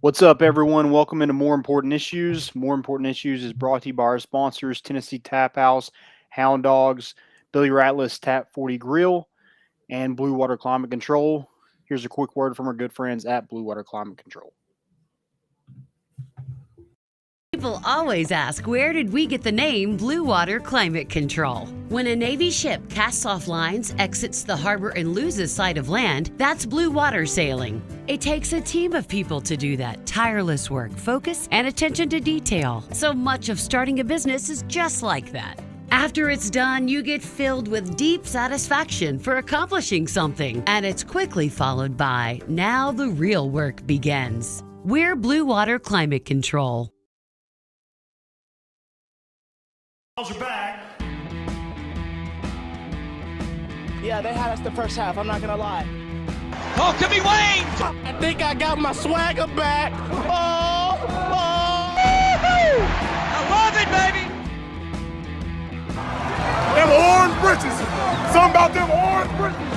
What's up, everyone? Welcome into More Important Issues. More Important Issues is brought to you by our sponsors, Tennessee Tap House, Hound Dogs, Billy Rattless Tap 40 Grill, and Blue Water Climate Control. Here's a quick word from our good friends at Blue Water Climate Control. People always ask, where did we get the name Blue Water Climate Control? When a Navy ship casts off lines, exits the harbor, and loses sight of land, that's blue water sailing. It takes a team of people to do that. Tireless work, focus, and attention to detail. So much of starting a business is just like that. After it's done, you get filled with deep satisfaction for accomplishing something. And it's quickly followed by, now the real work begins. We're Blue Water Climate Control. Vols are back. Yeah, they had us the first half, I'm not gonna lie. Oh, could be Wayne! I think I got my swagger back. Oh! I love it, baby! Them orange britches. Something about them orange britches.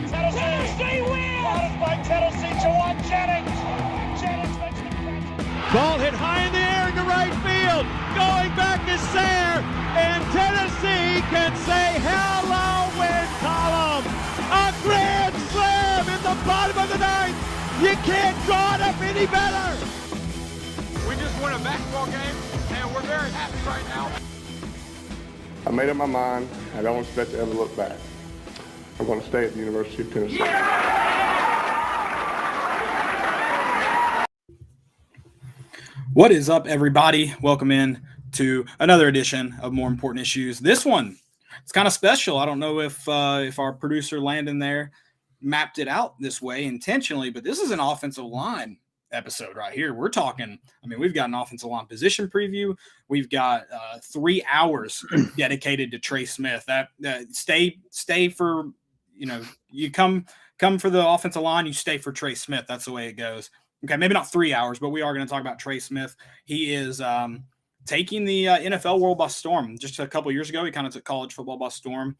Tennessee wins! Ball by Tennessee to one Jennings. Jennings makes the catch. Ball hit high in the air into right field. Going back is Sayre, and Tennessee can say hello win column. A grand slam in the bottom of the ninth. You can't draw it up any better. We just won a basketball game, and we're very happy right now. I made up my mind. I don't expect to ever look back. I'm going to stay at the University of Tennessee. What is up, everybody? Welcome in to another edition of More Important Issues. This one, it's kind of special. I don't know if our producer Landon there mapped it out this way intentionally, but this is an offensive line episode right here. We're talking, we've got an offensive line position preview. We've got 3 hours dedicated to Trey Smith. That stay for, you come for the offensive line, you stay for Trey Smith. That's the way it goes. Okay, maybe not 3 hours, but we are going to talk about Trey Smith. He is taking the NFL world by storm. Just a couple of years ago, he kind of took college football by storm,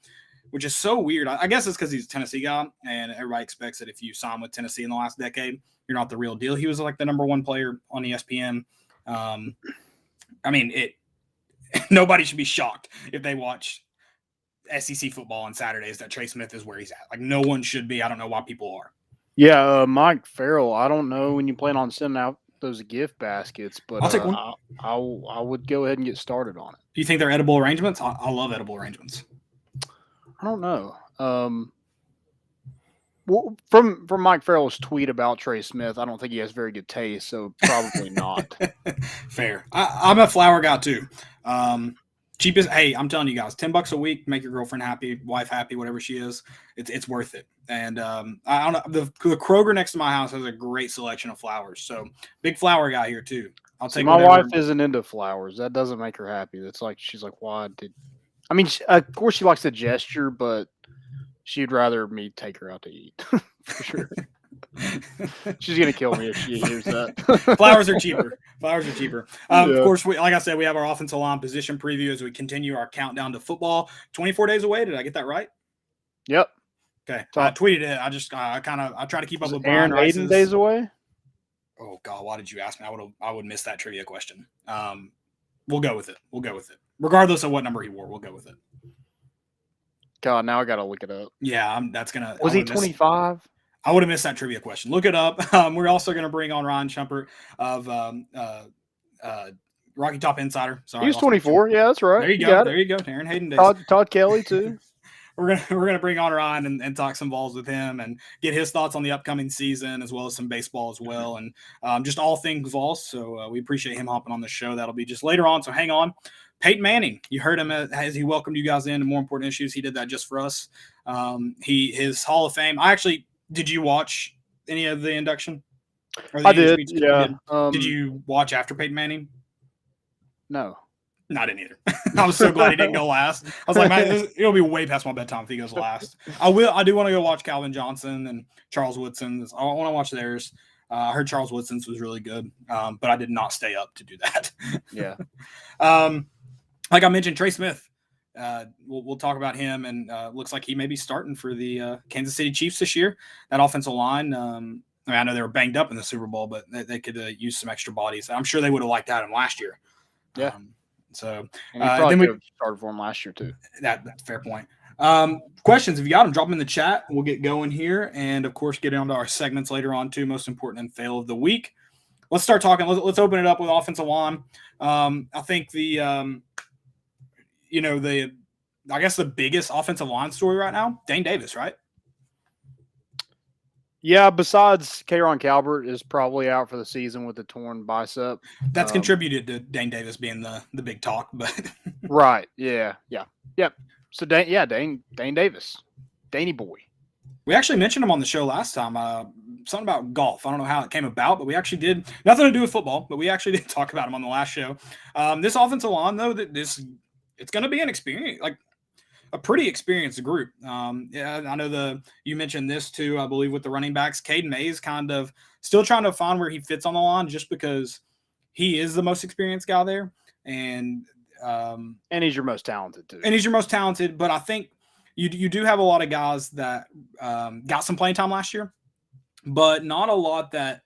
which is so weird. I guess it's because he's a Tennessee guy, and everybody expects that if you sign with Tennessee in the last decade, you're not the real deal. He was like the number one player on ESPN. Nobody should be shocked if they watch SEC football on Saturdays that Trey Smith is where he's at. Like, no one should be. I don't know why people are. Yeah, Mike Farrell, I don't know when you plan on sending out those gift baskets, but I'll take one. I would go ahead and get started on it. Do you think they're edible arrangements? I love edible arrangements. I don't know. Well, from Mike Farrell's tweet about Trey Smith, I don't think he has very good taste, so probably not. Fair. I'm a flower guy too. Cheapest. Hey, I'm telling you guys, $10 a week, make your girlfriend happy, wife happy, whatever she is. It's worth it. And I don't know. The Kroger next to my house has a great selection of flowers. So big flower guy here too. I'll take. My whatever. wife isn't into flowers. That doesn't make her happy. That's like she's like, why did? I mean, of course she likes the gesture, but she'd rather me take her out to eat for sure. She's gonna kill me if she hears that. Flowers are cheaper. Yeah. Of course, like I said, we have our offensive line position preview as we continue our countdown to football. 24 days away. Did I get that right? Yep. Okay. I tweeted it. I try to keep up with Aaron Brian Hayden Rice's. days away. Oh God, why did you ask me? I would miss that trivia question. We'll go with it. Regardless of what number he wore, we'll go with it. God, now I gotta look it up. Yeah, that's gonna. Was he 25? I would have missed that trivia question. Look it up. We're also going to bring on Ryan Schumpert of Rocky Top Insider. Sorry, He was 24. Yeah, that's right. There you go. There you go. Aaron Hayden days. Todd Kelly too. We're gonna bring on Ryan and talk some Vols with him and get his thoughts on the upcoming season as well as some baseball as well and just all things Vols. So we appreciate him hopping on the show. That'll be just later on. So hang on. Peyton Manning, you heard him as he welcomed you guys in to More Important Issues. He did that just for us. His Hall of Fame. Did you watch any of the induction? I did. Yeah. Did you watch after Peyton Manning? No. Not in either. I was so glad he didn't go last. I was like, man, it'll be way past my bedtime if he goes last. I do want to go watch Calvin Johnson and Charles Woodson's. I want to watch theirs. I heard Charles Woodson's was really good, but I did not stay up to do that. Yeah. Like I mentioned, Trey Smith. We'll talk about him, and looks like he may be starting for the Kansas City Chiefs this year. That offensive line, I mean, I know they were banged up in the Super Bowl, but they could use some extra bodies. I'm sure they would have liked Adam last year. Yeah. So and he probably could have started for him last year too. That's a fair point. Questions, if you got them, drop them in the chat. We'll get going here. And, of course, get into our segments later on, too. Most important and fail of the week. Let's start talking. Let's open it up with offensive line. I think I guess the biggest offensive line story right now, Dane Davis, right? Yeah, besides K'Ron Calvert is probably out for the season with a torn bicep. That's contributed to Dane Davis being the big talk, but right. Yeah. So Dane Davis, Danny boy. We actually mentioned him on the show last time. Something about golf. I don't know how it came about, but we actually did nothing to do with football, but we actually did talk about him on the last show. This offensive line, though, it's going to be an experience, like a pretty experienced group. Yeah, I know you mentioned this too, I believe, with the running backs. Caden Mays kind of still trying to find where he fits on the line, just because he is the most experienced guy there, and he's your most talented too. And he's your most talented, but I think you do have a lot of guys that got some playing time last year, but not a lot that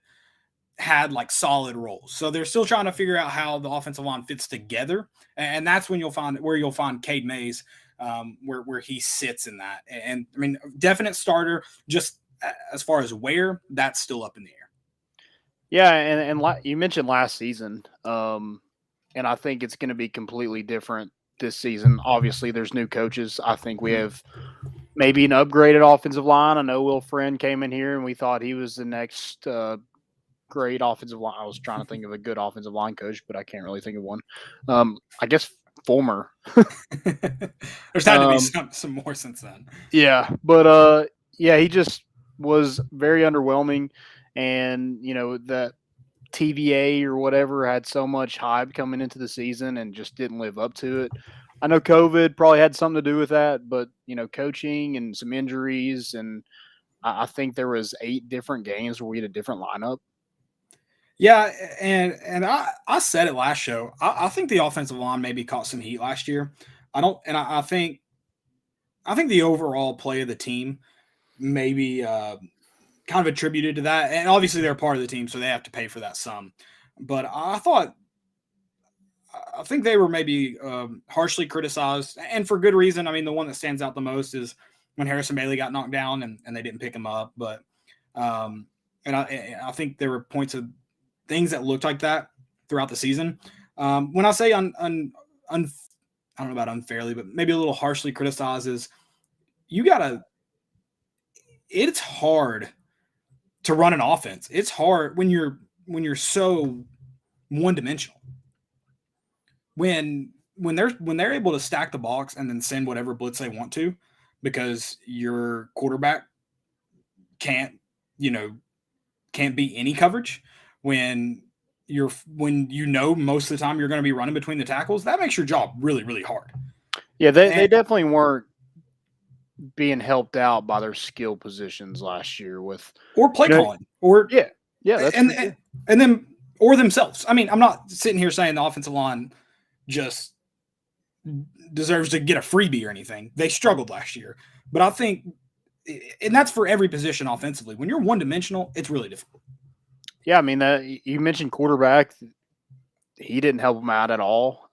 had like solid roles. So they're still trying to figure out how the offensive line fits together, and that's when you'll find Cade Mays, where he sits in that. And I mean, definite starter. Just as far as where, that's still up in the air. Yeah, and you mentioned last season, and I think it's going to be completely different this season. Obviously, there's new coaches. I think we have maybe an upgraded offensive line. I know Will Friend came in here, and we thought he was the next great offensive line. I was trying to think of a good offensive line coach, but I can't really think of one. I guess Fulmer. There's had to be some more since then. Yeah, but he just was very underwhelming, and that TVA or whatever had so much hype coming into the season and just didn't live up to it. I know COVID probably had something to do with that, but coaching and some injuries, and I think there was 8 different games where we had a different lineup. Yeah, and I said it last show. I think the offensive line maybe caught some heat last year. I think the overall play of the team maybe kind of attributed to that. And obviously they're part of the team, so they have to pay for that sum. But I think they were maybe harshly criticized, and for good reason. I mean, the one that stands out the most is when Harrison Bailey got knocked down and they didn't pick him up. But and I think there were points of things that looked like that throughout the season. When I say I don't know about unfairly, but maybe a little harshly criticized, is it's hard to run an offense. It's hard when you're so one-dimensional. When they're able to stack the box and then send whatever blitz they want to, because your quarterback can't beat any coverage, when most of the time you're going to be running between the tackles, that makes your job really, really hard. Yeah, they definitely weren't being helped out by their skill positions last year or play calling or that's and then or themselves. I mean, I'm not sitting here saying the offensive line just deserves to get a freebie or anything. They struggled last year, but I think, and that's for every position offensively, when you're one-dimensional, it's really difficult. Yeah, I mean, you mentioned quarterback. He didn't help them out at all.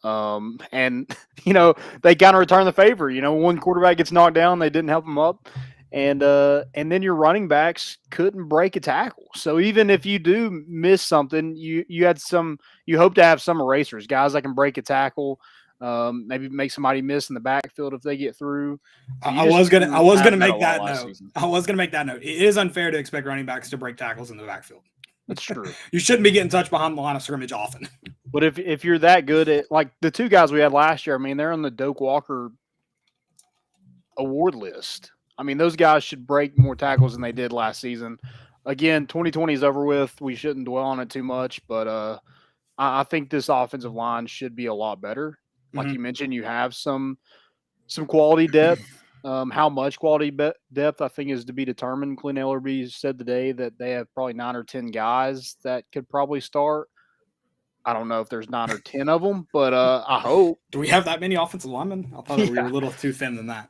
And, they kind of return the favor. One quarterback gets knocked down, they didn't help him up. And then your running backs couldn't break a tackle. So even if you do miss something, you hope to have some erasers, guys that can break a tackle, maybe make somebody miss in the backfield if they get through. I was gonna make that note. I was gonna make that note. It is unfair to expect running backs to break tackles in the backfield. That's true. You shouldn't be getting touched behind the line of scrimmage often. But if you're that good at, like the 2 guys we had last year, I mean, they're on the Doak Walker award list. I mean, those guys should break more tackles than they did last season. Again, 2020 is over with. We shouldn't dwell on it too much, but I think this offensive line should be a lot better. Like you mentioned, you have some quality depth. How much quality depth, I think, is to be determined. Clint Ellerby said today that they have probably 9 or 10 guys that could probably start. I don't know if there's 9 or 10 of them, but I hope. Do we have that many offensive linemen? I thought we were a little too thin than that.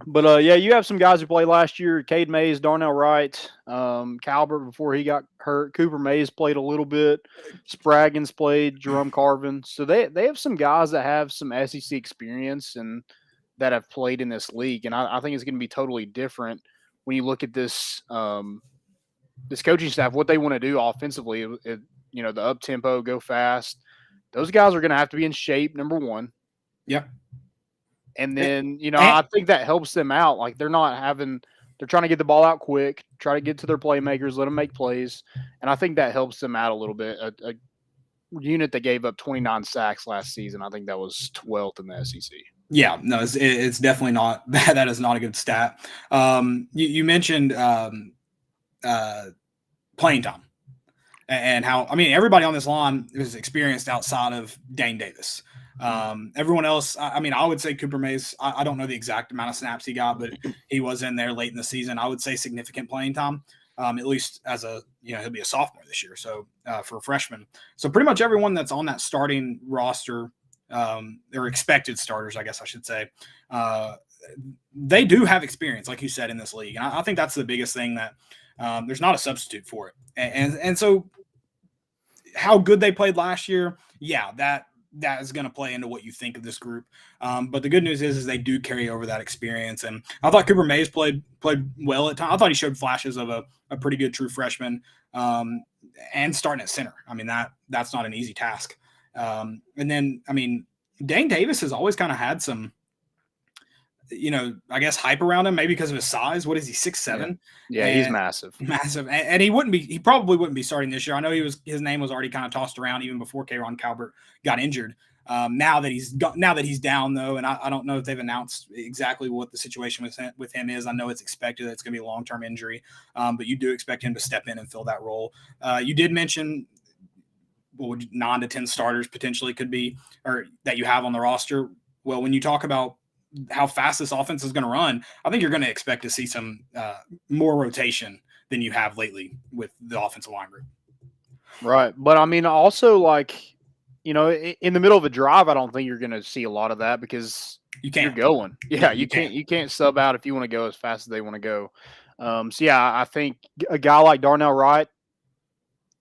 But yeah, you have some guys who played last year: Cade Mays, Darnell Wright, Calvert before he got hurt. Cooper Mays played a little bit. Spraggins played. Jerome Carvin. So they have some guys that have some SEC experience and that have played in this league, and I think it's going to be totally different when you look at this this coaching staff, what they want to do offensively. The up tempo, go fast. Those guys are going to have to be in shape. Number one. Yeah. And then, I think that helps them out. Like they're trying to get the ball out quick, try to get to their playmakers, let them make plays. And I think that helps them out a little bit. A unit that gave up 29 sacks last season, I think that was 12th in the SEC. Yeah, no, it's definitely not. That is not a good stat. You mentioned playing time and how, everybody on this line is experienced outside of Dane Davis. Everyone else, I would say Cooper Mays, I don't know the exact amount of snaps he got, but he was in there late in the season. I would say significant playing time, at least as he'll be a sophomore this year. So for a freshman. So pretty much everyone that's on that starting roster, or expected starters, I guess I should say, they do have experience, like you said, in this league. And I think that's the biggest thing that there's not a substitute for it. And so how good they played last year, yeah, that is going to play into what you think of this group. But the good news is they do carry over that experience. And I thought Cooper Mays played well at times. I thought he showed flashes of a pretty good true freshman, and starting at center. That's not an easy task. And then, Dane Davis has always kind of had some, I guess hype around him, maybe because of his size. What is he, 6'7"? Yeah, he's massive. Massive. And he probably wouldn't be starting this year. I know his name was already kind of tossed around even before Kayron Calvert got injured. Now that he's down though, and I don't know if they've announced exactly what the situation with him is. I know it's expected that it's going to be a long-term injury, but you do expect him to step in and fill that role. You did mention 9 to 10 starters potentially could be, or that you have on the roster. Well, when you talk about how fast this offense is going to run, I think you're going to expect to see some more rotation than you have lately with the offensive line group. Right. But also in the middle of a drive, I don't think you're going to see a lot of that because you're going. Yeah. You can't sub out if you want to go as fast as they want to go. So yeah, I think a guy like Darnell Wright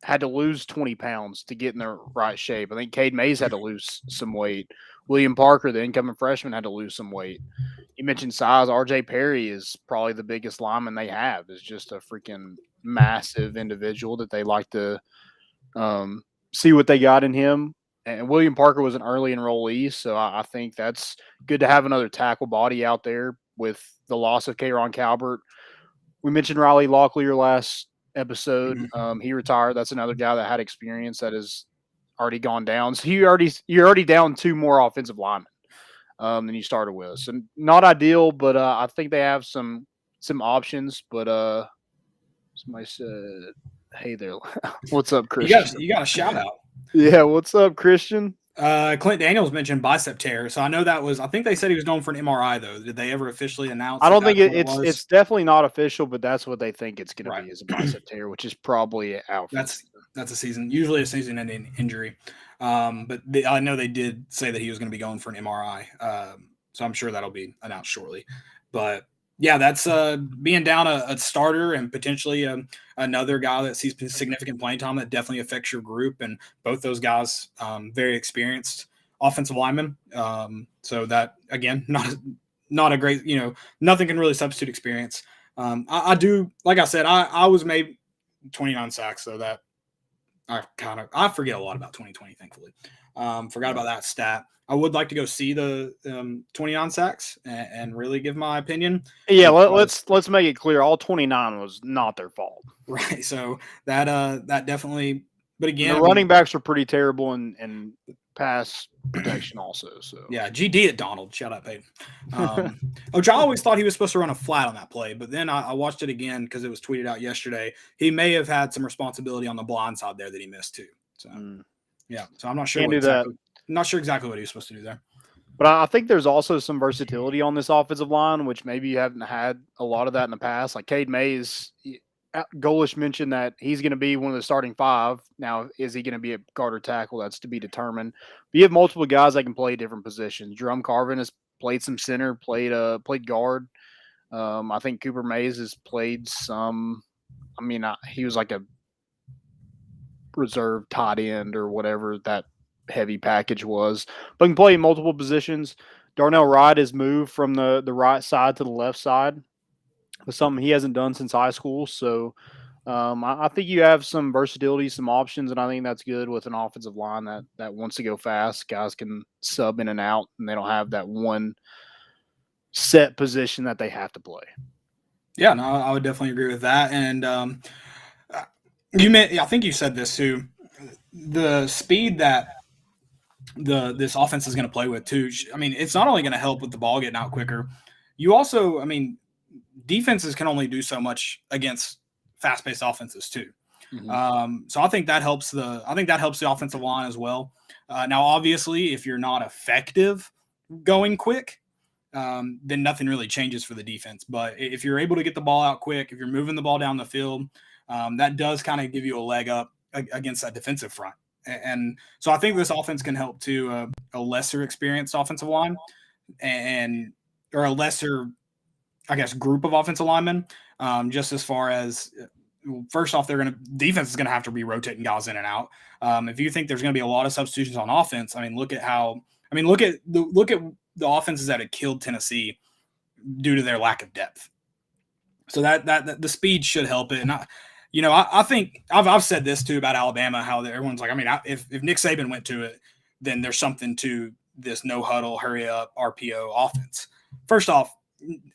had to lose 20 pounds to get in the right shape. I think Cade Mays had to lose some weight. William Parker, the incoming freshman, had to lose some weight. You mentioned size. R.J. Perry is probably the biggest lineman they have. Is just a freaking massive individual that they like to see what they got in him. And William Parker was an early enrollee, so I think that's good to have another tackle body out there with the loss of Kayron Calvert. We mentioned Riley Locklear last episode. He retired. That's another guy that had experience that has already gone down. So you're already down 2 more offensive linemen than you started with. So not ideal, but I think they have some options. But somebody said, "Hey there, what's up, Christian?" You got a shout out. Yeah, what's up, Christian? Clint Daniels mentioned bicep tear, so I know that was. I think they said he was going for an MRI though. Did they ever officially announce? I don't think it's definitely not official, but that's what they think it's going to be, is a bicep tear, which is probably out. That's a season, usually a season-ending injury. But I know they did say that he was going to be going for an MRI, so I'm sure that'll be announced shortly. But yeah, that's being down a starter and potentially another guy that sees significant playing time that definitely affects your group. And both those guys, very experienced offensive linemen. So that, again, not a great, nothing can really substitute experience. I do, like I said, I was made 29 sacks, so that I forget a lot about 2020, thankfully. Forgot about that stat. I would like to go see the 29 sacks and really give my opinion. Yeah, let's make it clear. All 29 was not their fault. Right. So that definitely. But again, the running backs are pretty terrible and pass protection also. So yeah, GD at Donald. Shout out Peyton. Which I always thought he was supposed to run a flat on that play, but then I watched it again because it was tweeted out yesterday. He may have had some responsibility on the blind side there that he missed too. So yeah, so I'm not sure. Not sure exactly what he was supposed to do there. But I think there's also some versatility on this offensive line, which maybe you haven't had a lot of that in the past. Like Cade Mays, Golish mentioned that he's going to be one of the starting 5. Now, is he going to be a guard or tackle? That's to be determined. But you have multiple guys that can play different positions. Jerome Carvin has played some center, played guard. I think Cooper Mays has played some. I mean, he was like a reserve tight end or whatever that heavy package was. But he can play multiple positions. Darnell Wright has moved from the right side to the left side. Something he hasn't done since high school. So I think you have some versatility, some options, and I think that's good with an offensive line that wants to go fast. Guys can sub in and out, and they don't have that one set position that they have to play. Yeah, no, I would definitely agree with that. And I think you said this too. The speed that this offense is going to play with too. I mean, it's not only going to help with the ball getting out quicker. You also, I mean, defenses can only do so much against fast-paced offenses too. Mm-hmm. So I think that helps the offensive line as well. Now, obviously, if you're not effective going quick, then nothing really changes for the defense. But if you're able to get the ball out quick, if you're moving the ball down the field, that does kind of give you a leg up against that defensive front. And so I think this offense can help to a lesser experienced offensive line or a lesser, I guess, group of offensive linemen, just as far as first off, defense is going to have to be rotating guys in and out. If you think there's going to be a lot of substitutions on offense, look at the offenses that have killed Tennessee due to their lack of depth. So that the speed should help it. And I think I've said this too about Alabama, how everyone's like, if Nick Saban went to it, then there's something to this no huddle, hurry up, RPO offense. First off,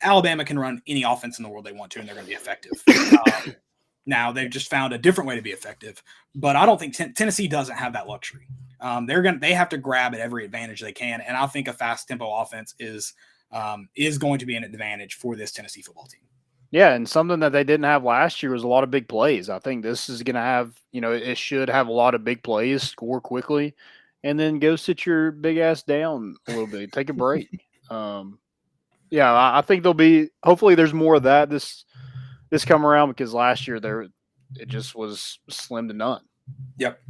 Alabama can run any offense in the world they want to, and they're going to be effective. Now they've just found a different way to be effective, but I don't think Tennessee doesn't have that luxury. They have to grab at every advantage they can, and I think a fast tempo offense is going to be an advantage for this Tennessee football team. Yeah, and something that they didn't have last year was a lot of big plays. I think this is going to have, it should have a lot of big plays, score quickly, and then go sit your big ass down a little bit, take a break. Yeah, I think hopefully there's more of that this come around, because last year it just was slim to none. Yep.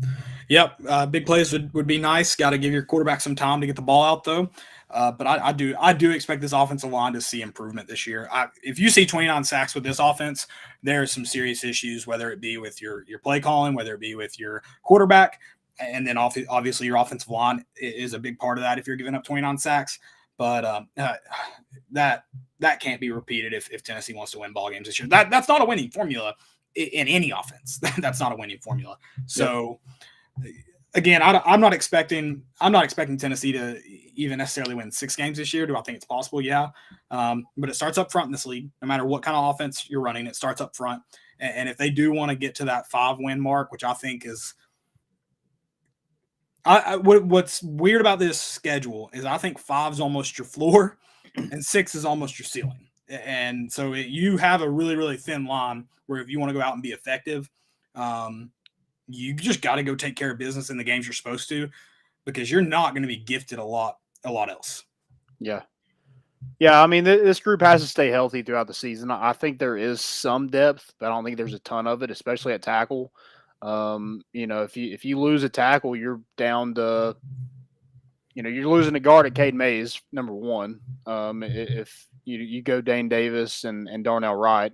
Big plays would be nice. Got to give your quarterback some time to get the ball out though. But I do expect this offensive line to see improvement this year. If you see 29 sacks with this offense, there are some serious issues, whether it be with your play calling, whether it be with your quarterback, and then obviously your offensive line is a big part of that if you're giving up 29 sacks. But that can't be repeated if Tennessee wants to win ball games this year. That's not a winning formula in any offense. That's not a winning formula. So again, I'm not expecting Tennessee to even necessarily win 6 games this year. Do I think it's possible? Yeah. But it starts up front in this league. No matter what kind of offense you're running, it starts up front. And if they do want to get to that 5-win mark, which I think is what's weird about this schedule is I think 5 is almost your floor and 6 is almost your ceiling. And so you have a really, really thin line where if you want to go out and be effective, you just got to go take care of business in the games you're supposed to, because you're not going to be gifted a lot else. Yeah. Yeah, this group has to stay healthy throughout the season. I think there is some depth, but I don't think there's a ton of it, especially at tackle. If you lose a tackle, you're down to, you're losing a guard at Cade Mays, number 1. If you go Dane Davis and Darnell Wright,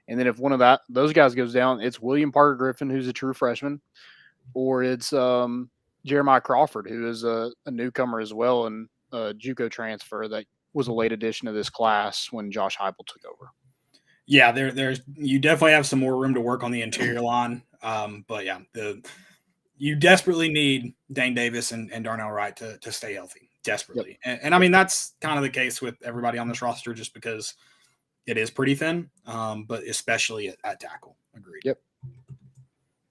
and then if one of those guys goes down, it's William Parker Griffin, who's a true freshman, or it's Jeremiah Crawford, who is a newcomer as well, and a JUCO transfer that was a late addition to this class when Josh Heupel took over. Yeah, there's you definitely have some more room to work on the interior line. But yeah, you desperately need Dane Davis and Darnell Wright to stay healthy, desperately. Yep. And that's kind of the case with everybody on this roster, just because it is pretty thin, but especially at tackle. Agreed. Yep.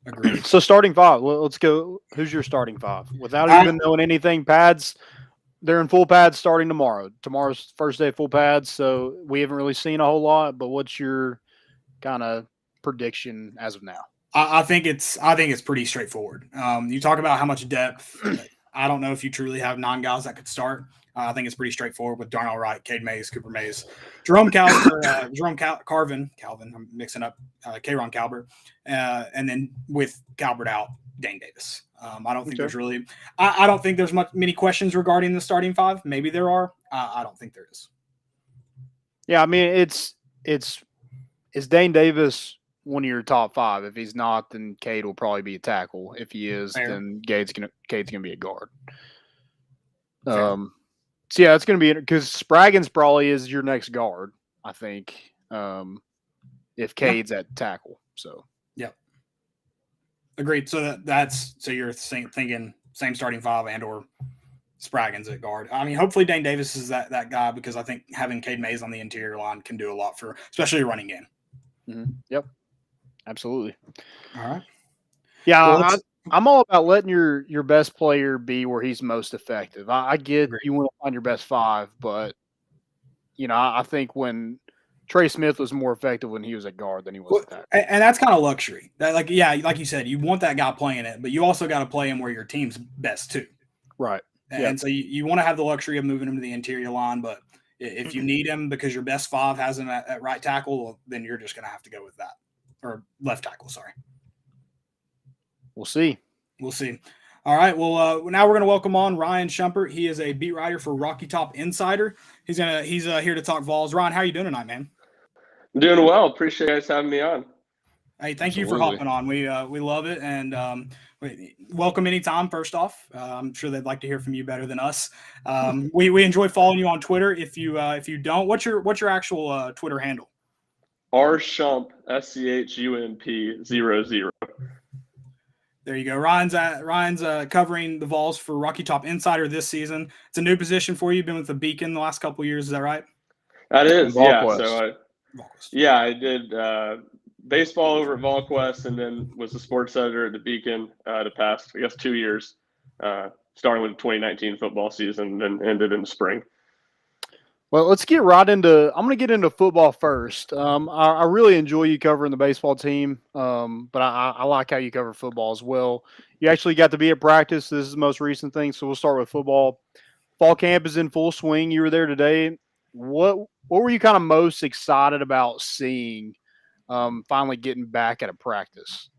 Agreed. So starting 5, let's go. Who's your starting 5? Without even knowing anything, pads, they're in full pads starting tomorrow. Tomorrow's first day of full pads, so we haven't really seen a whole lot, but what's your kind of prediction as of now? I think it's pretty straightforward. You talk about how much depth. I don't know if you truly have 9 guys that could start. I think it's pretty straightforward with Darnell Wright, Cade Mays, Cooper Mays, Carvin. I'm mixing up K'Ron Calbert, and then with Calbert out, Dane Davis. I don't think there's really. I don't think there's many questions regarding the starting five. Maybe there are. I don't think there is. Yeah, I mean it's Dane Davis one of your top five. If he's not, then Cade will probably be a tackle. If he is, then Cade's gonna be a guard. So yeah, it's gonna be because Spraggins probably is your next guard, I think. If Cade's at tackle, so yeah, agreed. So so you're thinking same starting five and or Spraggins at guard. I mean, hopefully Dane Davis is that guy because I think having Cade Mays on the interior line can do a lot for especially a running game. Mm-hmm. Yep, absolutely. All right. Yeah, well, I'm all about letting your best player be where he's most effective. I get you want to find your best five, but I think when Trey Smith was more effective when he was at guard than he was at tackle. And that's kind of luxury. That like you said, you want that guy playing it, but you also got to play him where your team's best too. Right. And so you want to have the luxury of moving him to the interior line, but if you need him because your best five has him at right tackle, well, then you're just going to have to go with that. Or left tackle, sorry. We'll see. All right. Well, now we're going to welcome on Ryan Schumpert. He is a beat writer for Rocky Top Insider. He's here to talk Vols. Ryan, how are you doing tonight, man? I'm doing well. Appreciate you guys having me on. Hey, thank you for hopping on. We love it, and welcome anytime. First off, I'm sure they'd like to hear from you better than us. We enjoy following you on Twitter. If you don't, what's your actual Twitter handle? rschump SCHUMP00. There you go. Ryan's covering the Vols for Rocky Top Insider this season. It's a new position for you. You've been with the Beacon the last couple of years. Is that right? That is, yeah. VolQuest. So I did baseball over at VolQuest and then was the sports editor at the Beacon the past, 2 years, starting with the 2019 football season and ended in the spring. Well, let's get right into – I'm going to get into football first. I really enjoy you covering the baseball team, but I like how you cover football as well. You actually got to be at practice. This is the most recent thing, so we'll start with football. Fall camp is in full swing. You were there today. What were you kind of most excited about seeing finally getting back at a practice?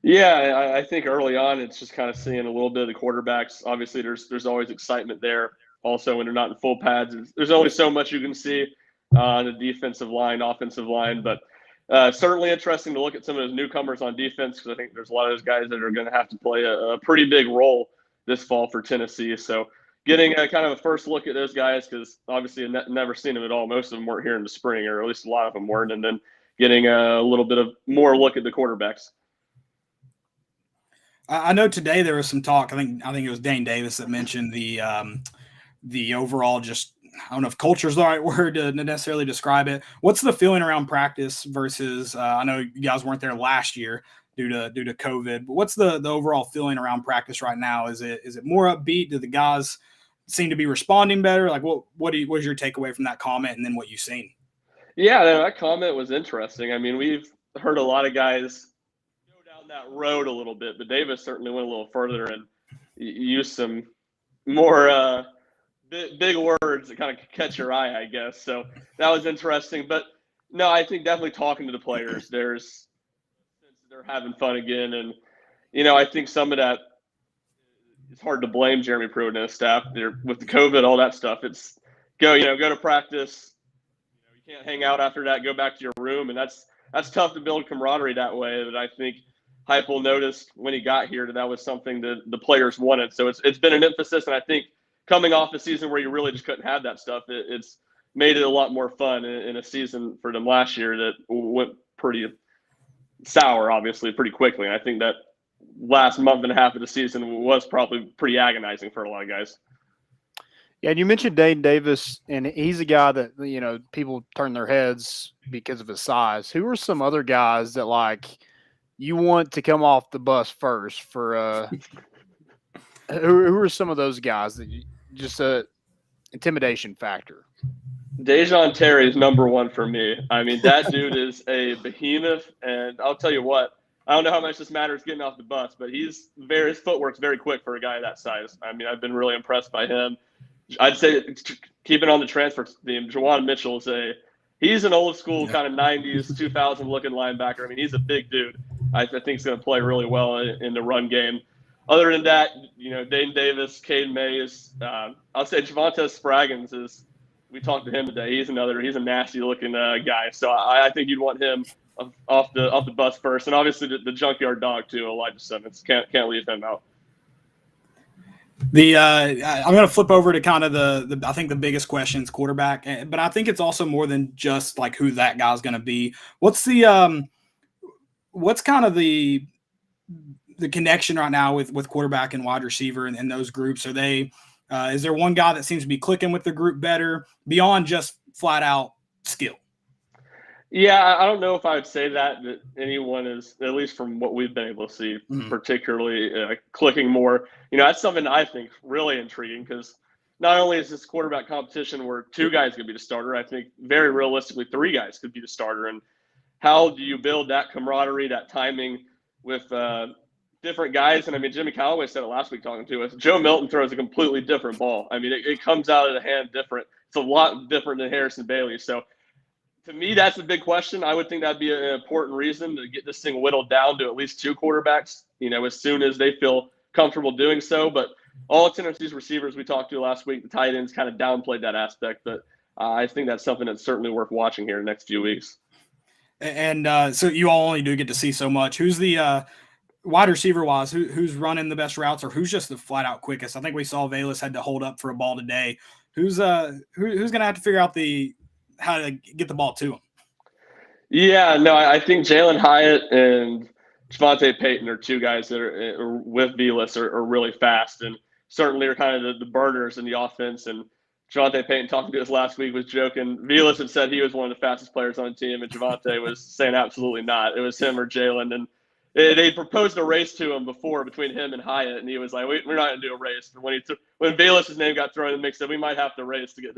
Yeah, I think early on it's just kind of seeing a little bit of the quarterbacks. Obviously, there's always excitement there. Also, when they're not in full pads, there's only so much you can see on the defensive line, offensive line. But certainly interesting to look at some of those newcomers on defense because I think there's a lot of those guys that are going to have to play a pretty big role this fall for Tennessee. So getting a kind of a first look at those guys because obviously I've never seen them at all. Most of them weren't here in the spring, or at least a lot of them weren't. And then getting a little bit of more look at the quarterbacks. I know today there was some talk. I think it was Dane Davis that mentioned the overall just, I don't know if culture is the right word to necessarily describe it. What's the feeling around practice versus I know you guys weren't there last year due to COVID, but what's the overall feeling around practice right now? Is it more upbeat? Do the guys seem to be responding better? Like what was your takeaway from that comment and then what you've seen? Yeah, that comment was interesting. I mean, we've heard a lot of guys go down that road a little bit, but Davis certainly went a little further and used some more big words that kind of catch your eye, I guess. So that was interesting. But no, I think definitely talking to the players, they're having fun again. And, I think some of that, it's hard to blame Jeremy Pruitt and his staff. With the COVID, all that stuff, it's go to practice. You can't hang out after that, go back to your room. And that's tough to build camaraderie that way. But I think Heupel noticed when he got here that was something that the players wanted. So it's been an emphasis. And I think coming off a season where you really just couldn't have that stuff, it's made it a lot more fun in a season for them last year that went pretty sour, obviously, pretty quickly. And I think that last month and a half of the season was probably pretty agonizing for a lot of guys. Yeah, and you mentioned Dane Davis, and he's a guy that, people turn their heads because of his size. Who are some other guys that, you want to come off the bus first for who are some of those guys that just a intimidation factor? Dejon Terry is number one for me. I mean, that dude is a behemoth, and I'll tell you what, I don't know how much this matters getting off the bus, but his footwork's very quick for a guy that size. I mean, I've been really impressed by him. I'd say keeping on the transfer theme, Jawan Mitchell he's an old school kind of 90s, 2000 looking linebacker. I mean, he's a big dude. I think he's going to play really well in the run game. Other than that, Dane Davis, Cade Mays, I'll say Javonte Spraggins we talked to him today. He's a nasty looking guy. So I think you'd want him off the bus first. And obviously the junkyard dog too, Elijah Simmons. Can't leave him out. I'm going to flip over to kind of I think the biggest question is quarterback, but I think it's also more than just like who that guy's going to be. What's kind of the connection right now with quarterback and wide receiver and those groups? Are they, is there one guy that seems to be clicking with the group better beyond just flat out skill? Yeah, I don't know if I would say that anyone is, at least from what we've been able to see, particularly clicking more. That's something I think really intriguing, because not only is this quarterback competition where two guys could be the starter, I think very realistically 3 guys could be the starter. And how do you build that camaraderie, that timing with different guys? And I mean, Jimmy Callaway said it last week talking to us. Joe Milton throws a completely different ball. I mean, it comes out of the hand different. It's a lot different than Harrison Bailey. So to me, that's a big question. I would think that'd be an important reason to get this thing whittled down to at least 2 quarterbacks, as soon as they feel comfortable doing so. But all of Tennessee's receivers we talked to last week, the tight ends kind of downplayed that aspect. But I think that's something that's certainly worth watching here in the next few weeks. And so you all only do get to see so much. Who's the wide receiver wise? Who's running the best routes, or who's just the flat out quickest? I think we saw Velus had to hold up for a ball today. Who's going to have to figure out how to get the ball to him? Yeah, no, I think Jalen Hyatt and Javonte Payton are 2 guys that are with Velus are really fast, and certainly are kind of the burners in the offense. And Javonte Payton, talking to us last week, was joking. Velus had said he was one of the fastest players on the team, and Javonte was saying absolutely not. It was him or Jalen. And they proposed a race to him before between him and Hyatt, and he was like, "We're not going to do a race." But when Velus' name got thrown in the mix, said we might have to race to get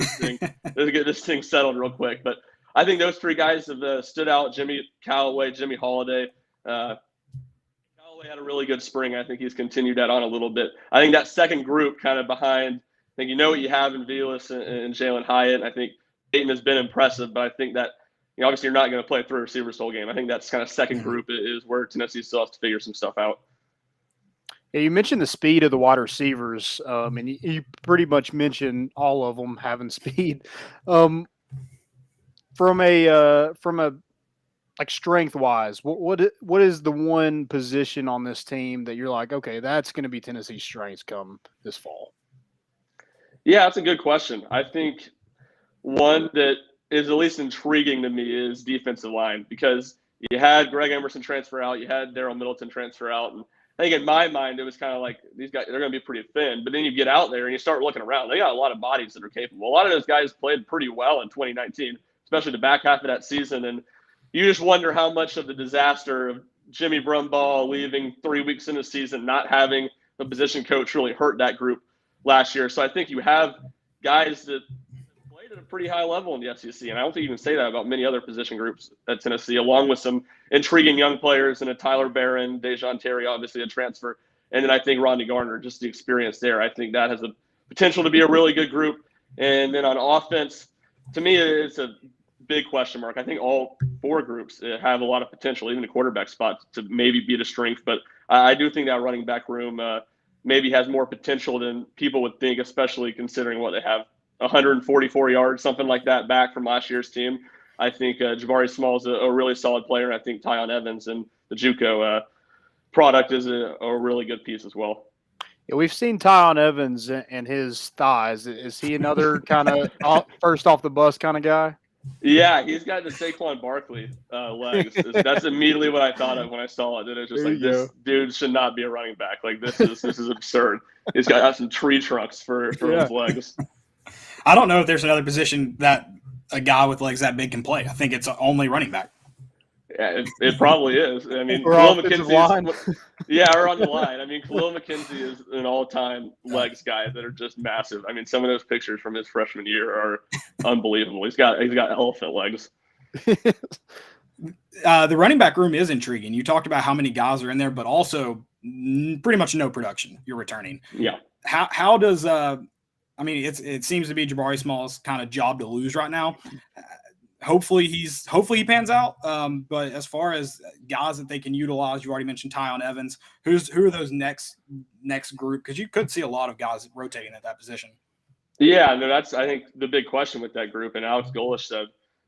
this thing settled real quick. But I think those 3 guys have stood out. Jimmy Callaway, Jimmy Holiday. Callaway had a really good spring. I think he's continued that on a little bit. I think that second group kind of behind, I think what you have in Velus and Jalen Hyatt. I think Peyton has been impressive, but I think that obviously you're not going to play 3 receivers the whole game. I think that's kind of second group is where Tennessee still has to figure some stuff out. Yeah, you mentioned the speed of the wide receivers, and you pretty much mentioned all of them having speed. From a like strength wise, what is the one position on this team that you're like, okay, that's going to be Tennessee's strengths come this fall? Yeah, that's a good question. I think one that is at least intriguing to me is defensive line, because you had Greg Emerson transfer out, you had Daryl Middleton transfer out, and I think in my mind it was kind of like these guys, they're going to be pretty thin. But then you get out there and you start looking around, they got a lot of bodies that are capable. A lot of those guys played pretty well in 2019, especially the back half of that season. And you just wonder how much of the disaster of Jimmy Brumbaugh leaving 3 weeks into the season, not having the position coach, really hurt that group last year. So I think you have guys that played at a pretty high level in the SEC, and I don't think you can say that about many other position groups at Tennessee, along with some intriguing young players and a Tyler Barron, Dejon Terry, obviously a transfer, and then I think Rodney Garner, just the experience there. I think that has the potential to be a really good group. And then on offense, to me, it's a big question mark. I think all 4 groups have a lot of potential, even the quarterback spot, to maybe be the strength. But I do think that running back room maybe has more potential than people would think, especially considering what they have, 144 yards, something like that, back from last year's team. I think Jabari Small is a really solid player, and I think Tyon Evans and the JUCO product is a really good piece as well. Yeah, we've seen Tyon Evans and his thighs. Is he another kind of first off the bus kind of guy? Yeah, he's got the Saquon Barkley legs. That's immediately what I thought of when I saw it. And it's just like, this dude should not be a running back. Like, this is absurd. He's got some tree trunks for his legs. I don't know if there's another position that a guy with legs that big can play. I think it's only running back. Yeah, it probably is. I mean, Khalil McKenzie. Yeah, or on the line. I mean, Khalil McKenzie is an all-time legs guy that are just massive. I mean, some of those pictures from his freshman year are unbelievable. He's got elephant legs. The running back room is intriguing. You talked about how many guys are in there, but also pretty much no production you're returning. Yeah. How does I mean, it seems to be Jabari Small's kind of job to lose right now. Hopefully he pans out. But as far as guys that they can utilize, you already mentioned Tyon Evans. Who are those next group? Because you could see a lot of guys rotating at that position. Yeah, no, that's I think the big question with that group. And Alex Golish said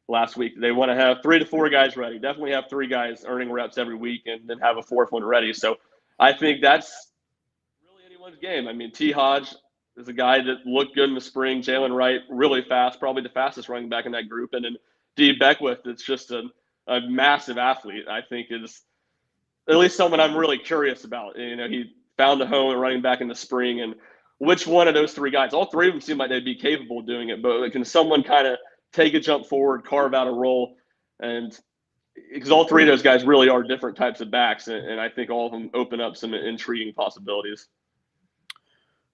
last week they want to have 3 to 4 guys ready. Definitely have 3 guys earning reps every week, and then have a 4th one ready. So I think that's really anyone's game. I mean, T. Hodge is a guy that looked good in the spring. Jalen Wright, really fast, probably the fastest running back in that group. And then D. Beckwith, that's just a massive athlete. I think is at least someone I'm really curious about. You know, he found a home at running back in the spring, and which one of those 3 guys, all 3 of them seem like they'd be capable of doing it, but can someone kind of take a jump forward, carve out a role? And because all 3 of those guys really are different types of backs, and I think all of them open up some intriguing possibilities.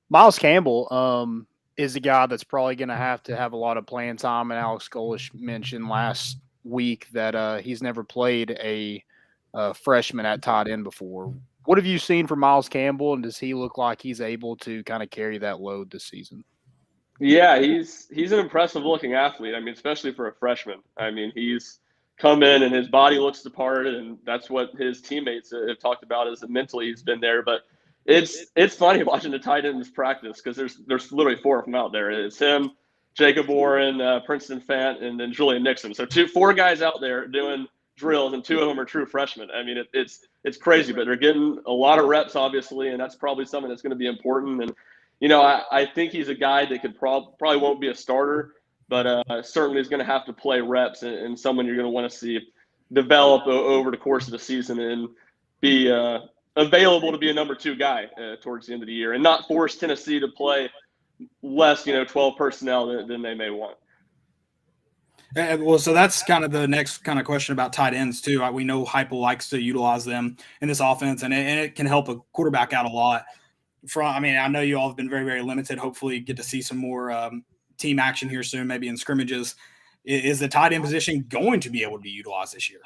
Miles Campbell is a guy that's probably going to have a lot of playing time. And Alex Golish mentioned last week that he's never played a freshman at tight end before. What have you seen from Miles Campbell, and does he look like he's able to kind of carry that load this season? Yeah, he's an impressive looking athlete. I mean, especially for a freshman. I mean, he's come in and his body looks the part, and that's what his teammates have talked about, is that mentally he's been there. But it's funny watching the tight ends practice, because there's literally 4 of them out there. It's him, Jacob Warren, Princeton Fant, and then Julian Nixon. So 4 guys out there doing drills, and 2 of them are true freshmen. I mean, it's crazy, but they're getting a lot of reps, obviously, and that's probably something that's going to be important. And you know, I think he's a guy that could probably won't be a starter, but certainly is going to have to play reps, and someone you're going to want to see develop over the course of the season and be available to be a number 2 guy towards the end of the year, and not force Tennessee to play less, 12 personnel than they may want. Well, so that's kind of the next kind of question about tight ends too. We know Heupel likes to utilize them in this offense, and it can help a quarterback out a lot. I know you all have been very, very limited. Hopefully get to see some more team action here soon, maybe in scrimmages. Is the tight end position going to be able to be utilized this year?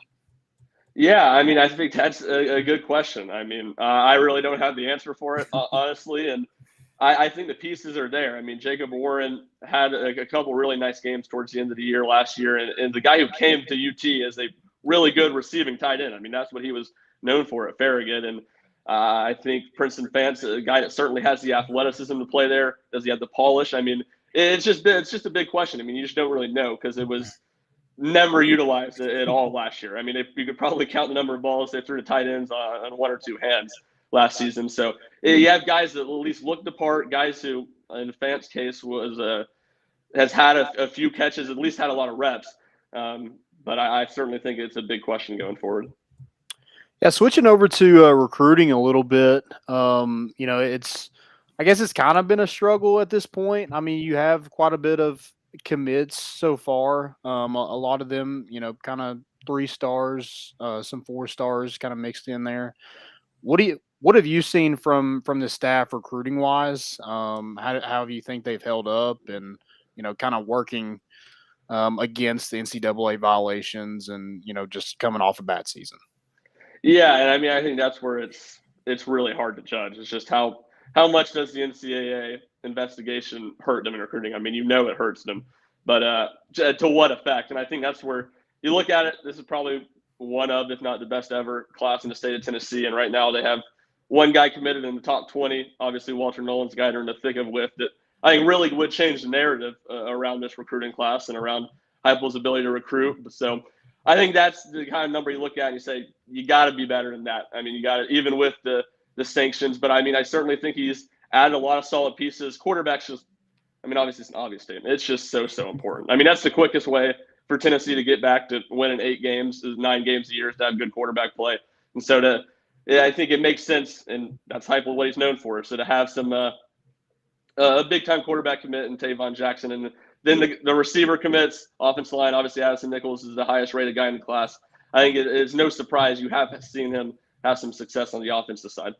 Yeah, I mean, I think that's a good question. I mean, I really don't have the answer for it, honestly, and I think the pieces are there. I mean, Jacob Warren had a couple really nice games towards the end of the year last year, and the guy who came to UT as a really good receiving tight end. I mean, that's what he was known for at Farragut, and I think Princeton Fant's a guy that certainly has the athleticism to play there. Does he have the polish? I mean, it's just a big question. I mean, you just don't really know, because it was never utilized at all last year. I mean, you could probably count the number of balls they threw to tight ends on 1 or 2 hands last season. So you have guys that at least look the part, guys who, in Fant's case, has had a few catches, at least had a lot of reps. But I certainly think it's a big question going forward. Yeah, switching over to recruiting a little bit, I guess it's kind of been a struggle at this point. I mean, you have quite a bit of commits so far. A lot of them, kind of 3 stars, some 4 stars kind of mixed in there. What have you seen from the staff recruiting wise? How do you think they've held up, and kind of working against the NCAA violations, and just coming off a bad season? Yeah, and I mean, I think that's where it's really hard to judge. It's just how much does the NCAA investigation hurt them in recruiting? I mean, it hurts them, but to what effect? And I think that's where you look at it. This is probably one of, if not the best ever class in the state of Tennessee, and right now they have 1 guy committed in the top 20. Obviously, Walter Nolan's a guy they're in the thick of with, that I think really would change the narrative around this recruiting class and around Heupel's ability to recruit. So I think that's the kind of number you look at and you say, you got to be better than that. I mean, you got to, even with the sanctions, but I mean, I certainly think he's added a lot of solid pieces. Quarterbacks just, I mean, obviously it's an obvious statement. It's just so important. I mean, that's the quickest way for Tennessee to get back to winning 8 games, 9 games a year, is to have good quarterback play. And so I think it makes sense, and that's Heupel, what he's known for. So to have some a big-time quarterback commit in Tavon Jackson, and then the receiver commits, offensive line, obviously Addison Nichols is the highest-rated guy in the class. I think it's no surprise you have seen him have some success on the offensive side.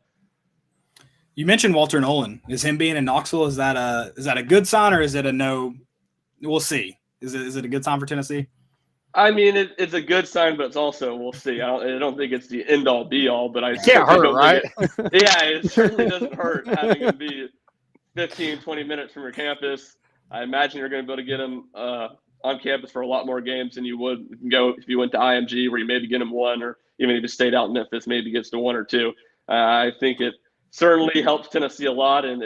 You mentioned Walter Nolan. Is him being in Knoxville, is that a good sign, or is it a no? We'll see. Is it a good sign for Tennessee? I mean, it's a good sign, but it's also, we'll see. I don't think it's the end-all, be-all, but it can't hurt, right? Yeah, it certainly doesn't hurt having him be 15, 20 minutes from your campus. I imagine you're going to be able to get him on campus for a lot more games than you would go if you went to IMG, where you maybe get him one, or even if you stayed out in Memphis, maybe gets to one or two. I think it certainly helps Tennessee a lot. And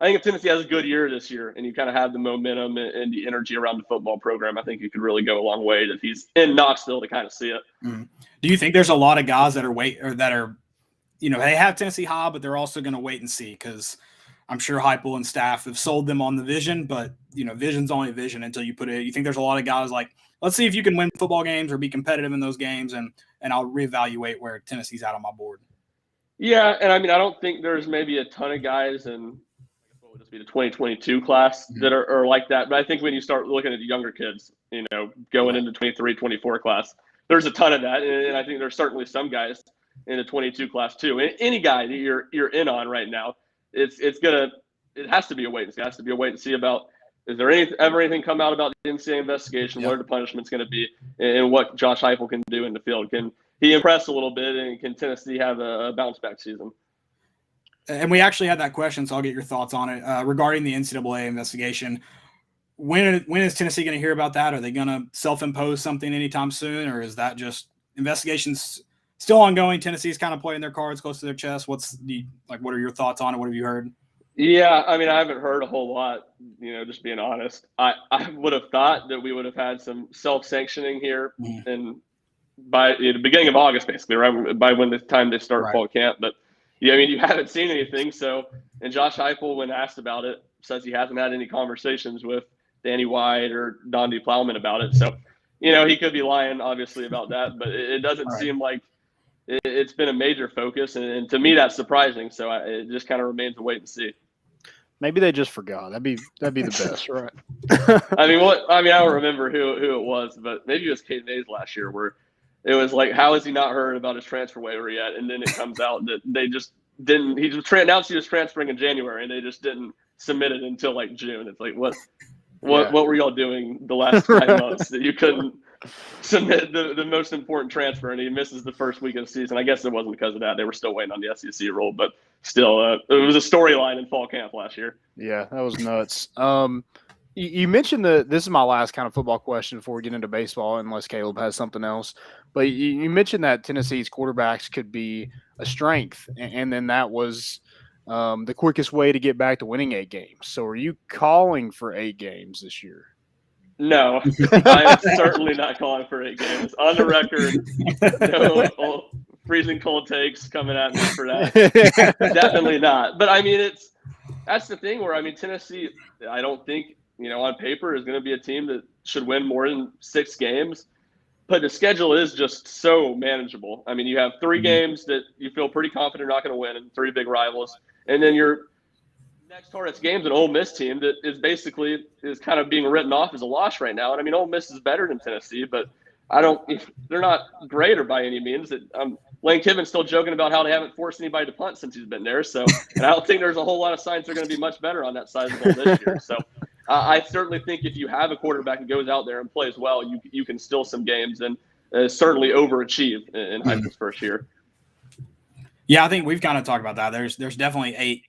I think if Tennessee has a good year this year and you kind of have the momentum and the energy around the football program, I think you could really go a long way if he's in Knoxville to kind of see it. Do you think there's a lot of guys that are they have Tennessee high, but they're also going to wait and see? Because I'm sure Heupel and staff have sold them on the vision, but vision's only vision until you put it. You think there's a lot of guys like, let's see if you can win football games or be competitive in those games, and I'll reevaluate where Tennessee's at on my board. Yeah, and I mean, I don't think there's maybe a ton of guys in what would this be, the 2022 class that are like that. But I think when you start looking at the younger kids, going into 23, 24 class, there's a ton of that, and I think there's certainly some guys in the 22 class too. Any guy that you're in on right now, it has to be a wait and see. It has to be a wait and see about, is there ever anything come out about the NCAA investigation? What are the punishments going to be, and what Josh Heupel can do in the field? Can he impressed a little bit, and can Tennessee have a bounce back season? And we actually had that question, so I'll get your thoughts on it regarding the NCAA investigation. When is Tennessee going to hear about that? Are they going to self-impose something anytime soon, or is that just investigations still ongoing? Tennessee's kind of playing their cards close to their chest. What are your thoughts on it? What have you heard? Yeah, I mean, I haven't heard a whole lot, just being honest. I would have thought that we would have had some self-sanctioning here and by the beginning of August, basically, right by when the time they start fall camp. But yeah, I mean, you haven't seen anything. So, and Josh Heupel, when asked about it, says he hasn't had any conversations with Danny White or Dondi Plowman about it. So, he could be lying, obviously, about that. But it doesn't seem like it's been a major focus, and to me, that's surprising. So it just kind of remains a wait and see. Maybe they just forgot. That'd be the best, right? I don't remember who it was, but maybe it was Kate Mays last year, where it was like, how has he not heard about his transfer waiver yet? And then it comes out that they just didn't. He announced he was transferring in January, and they just didn't submit it until like June. It's like, what were y'all doing the last 5 months that you couldn't submit the most important transfer, and he misses the first week of the season? I guess it wasn't because of that. They were still waiting on the SEC rule, but still, it was a storyline in fall camp last year. Yeah, that was nuts. You mentioned this is my last kind of football question before we get into baseball, unless Caleb has something else. But you mentioned that Tennessee's quarterbacks could be a strength, and then that was the quickest way to get back to winning 8 games. So are you calling for 8 games this year? No, I am certainly not calling for 8 games. On the record, no freezing cold takes coming at me for that. Definitely not. But I mean, that's the thing where, Tennessee, I don't think, on paper is going to be a team that should win more than 6 games. But the schedule is just so manageable. You have 3 games that you feel pretty confident are not going to win, and 3 big rivals. And then your next hardest game's an Ole Miss team that is kind of being written off as a loss right now. And Ole Miss is better than Tennessee, but they're not great or by any means. Lane Kiffin's still joking about how they haven't forced anybody to punt since he's been there. So, and I don't think there's a whole lot of signs they're going to be much better on that side of the ball this year. So, I certainly think if you have a quarterback that goes out there and plays well, you can steal some games and certainly overachieve in Heupel's first year. Yeah, I think we've kind of talked about that. There's definitely 8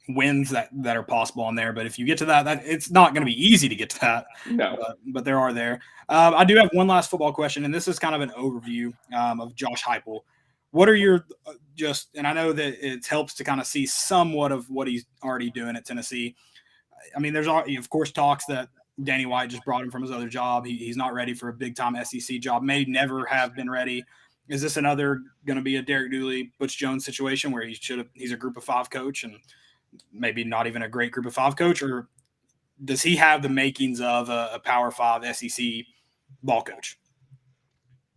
wins that are possible on there, but if you get to that it's not going to be easy to get to that. No, but there are there. I do have one last football question, and this is kind of an overview of Josh Heupel. What are your and I know that it helps to kind of see somewhat of what he's already doing at Tennessee. There's of course talks that Danny White just brought him from his other job. He's not ready for a big time SEC job. May never have been ready. Is this another going to be a Derek Dooley, Butch Jones situation where he's a group of 5 coach and maybe not even a great group of 5 coach, or does he have the makings of a Power 5 SEC ball coach?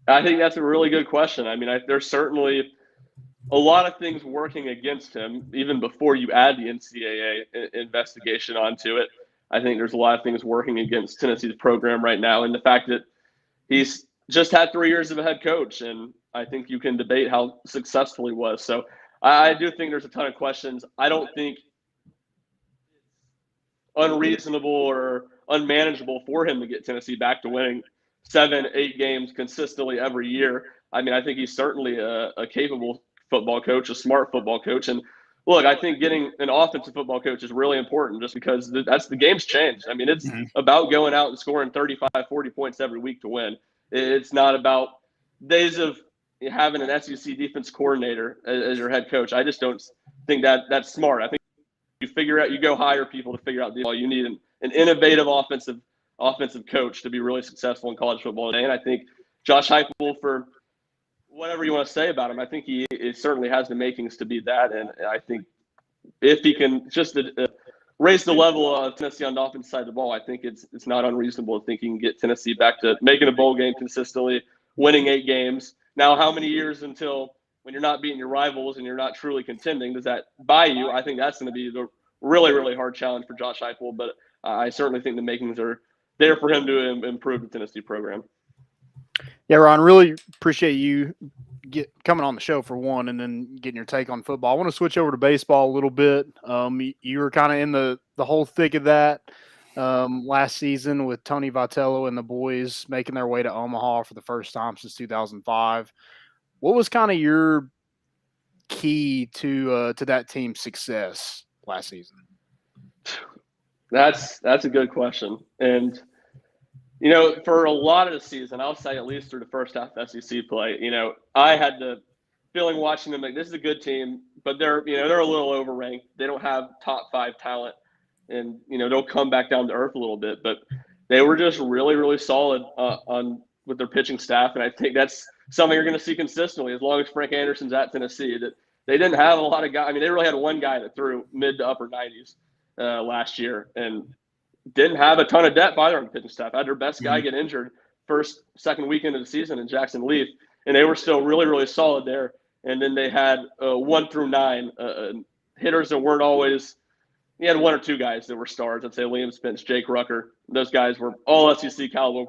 I think that's a really good question. There's certainly a lot of things working against him, even before you add the NCAA investigation onto it. I think there's a lot of things working against Tennessee's program right now, and the fact that he's just had 3 years of a head coach, and I think you can debate how successful he was. So I do think there's a ton of questions. I don't think it's unreasonable or unmanageable for him to get Tennessee back to winning 7, 8 games consistently every year. I think he's certainly a capable football coach, a smart football coach. And look, I think getting an offensive football coach is really important just because that's the game's changed. I mean, it's about going out and scoring 35, 40 points every week to win. It's not about days of having an SEC defense coordinator as your head coach. I just don't think that's smart. I think you go hire people to figure out the ball. You need an innovative offensive coach to be really successful in college football today. And I think Josh Heupel, for whatever you want to say about him, I think he certainly has the makings to be that. And I think if he can just raise the level of Tennessee on the offensive side of the ball, I think it's not unreasonable to think he can get Tennessee back to making a bowl game consistently, winning 8 games. Now, how many years until when you're not beating your rivals and you're not truly contending does that buy you? I think that's going to be the really, really hard challenge for Josh Heupel. But I certainly think the makings are there for him to improve the Tennessee program. Yeah, Ron, really appreciate you coming on the show for one, and then getting your take on football. I want to switch over to baseball a little bit. You were kind of in the whole thick of that last season with Tony Vitello and the boys making their way to Omaha for the first time since 2005. What was kind of your key to that team's success last season? That's a good question. And for a lot of the season, I'll say at least through the first half of SEC play, I had the feeling watching them like this is a good team, but they're a little overranked. They don't have top 5 talent, and they'll come back down to earth a little bit. But they were just really, really solid with their pitching staff, and I think that's something you're going to see consistently as long as Frank Anderson's at Tennessee. That they didn't have a lot of guys. I mean, they really had one guy that threw mid to upper 90s last year, and didn't have a ton of depth either on the pitching staff. Had their best guy get injured second weekend of the season in Jackson Leaf, and they were still really, really solid there. And then they had 1 through 9 hitters that weren't always. You had 1 or 2 guys that were stars. I'd say Liam Spence, Jake Rucker. Those guys were all SEC caliber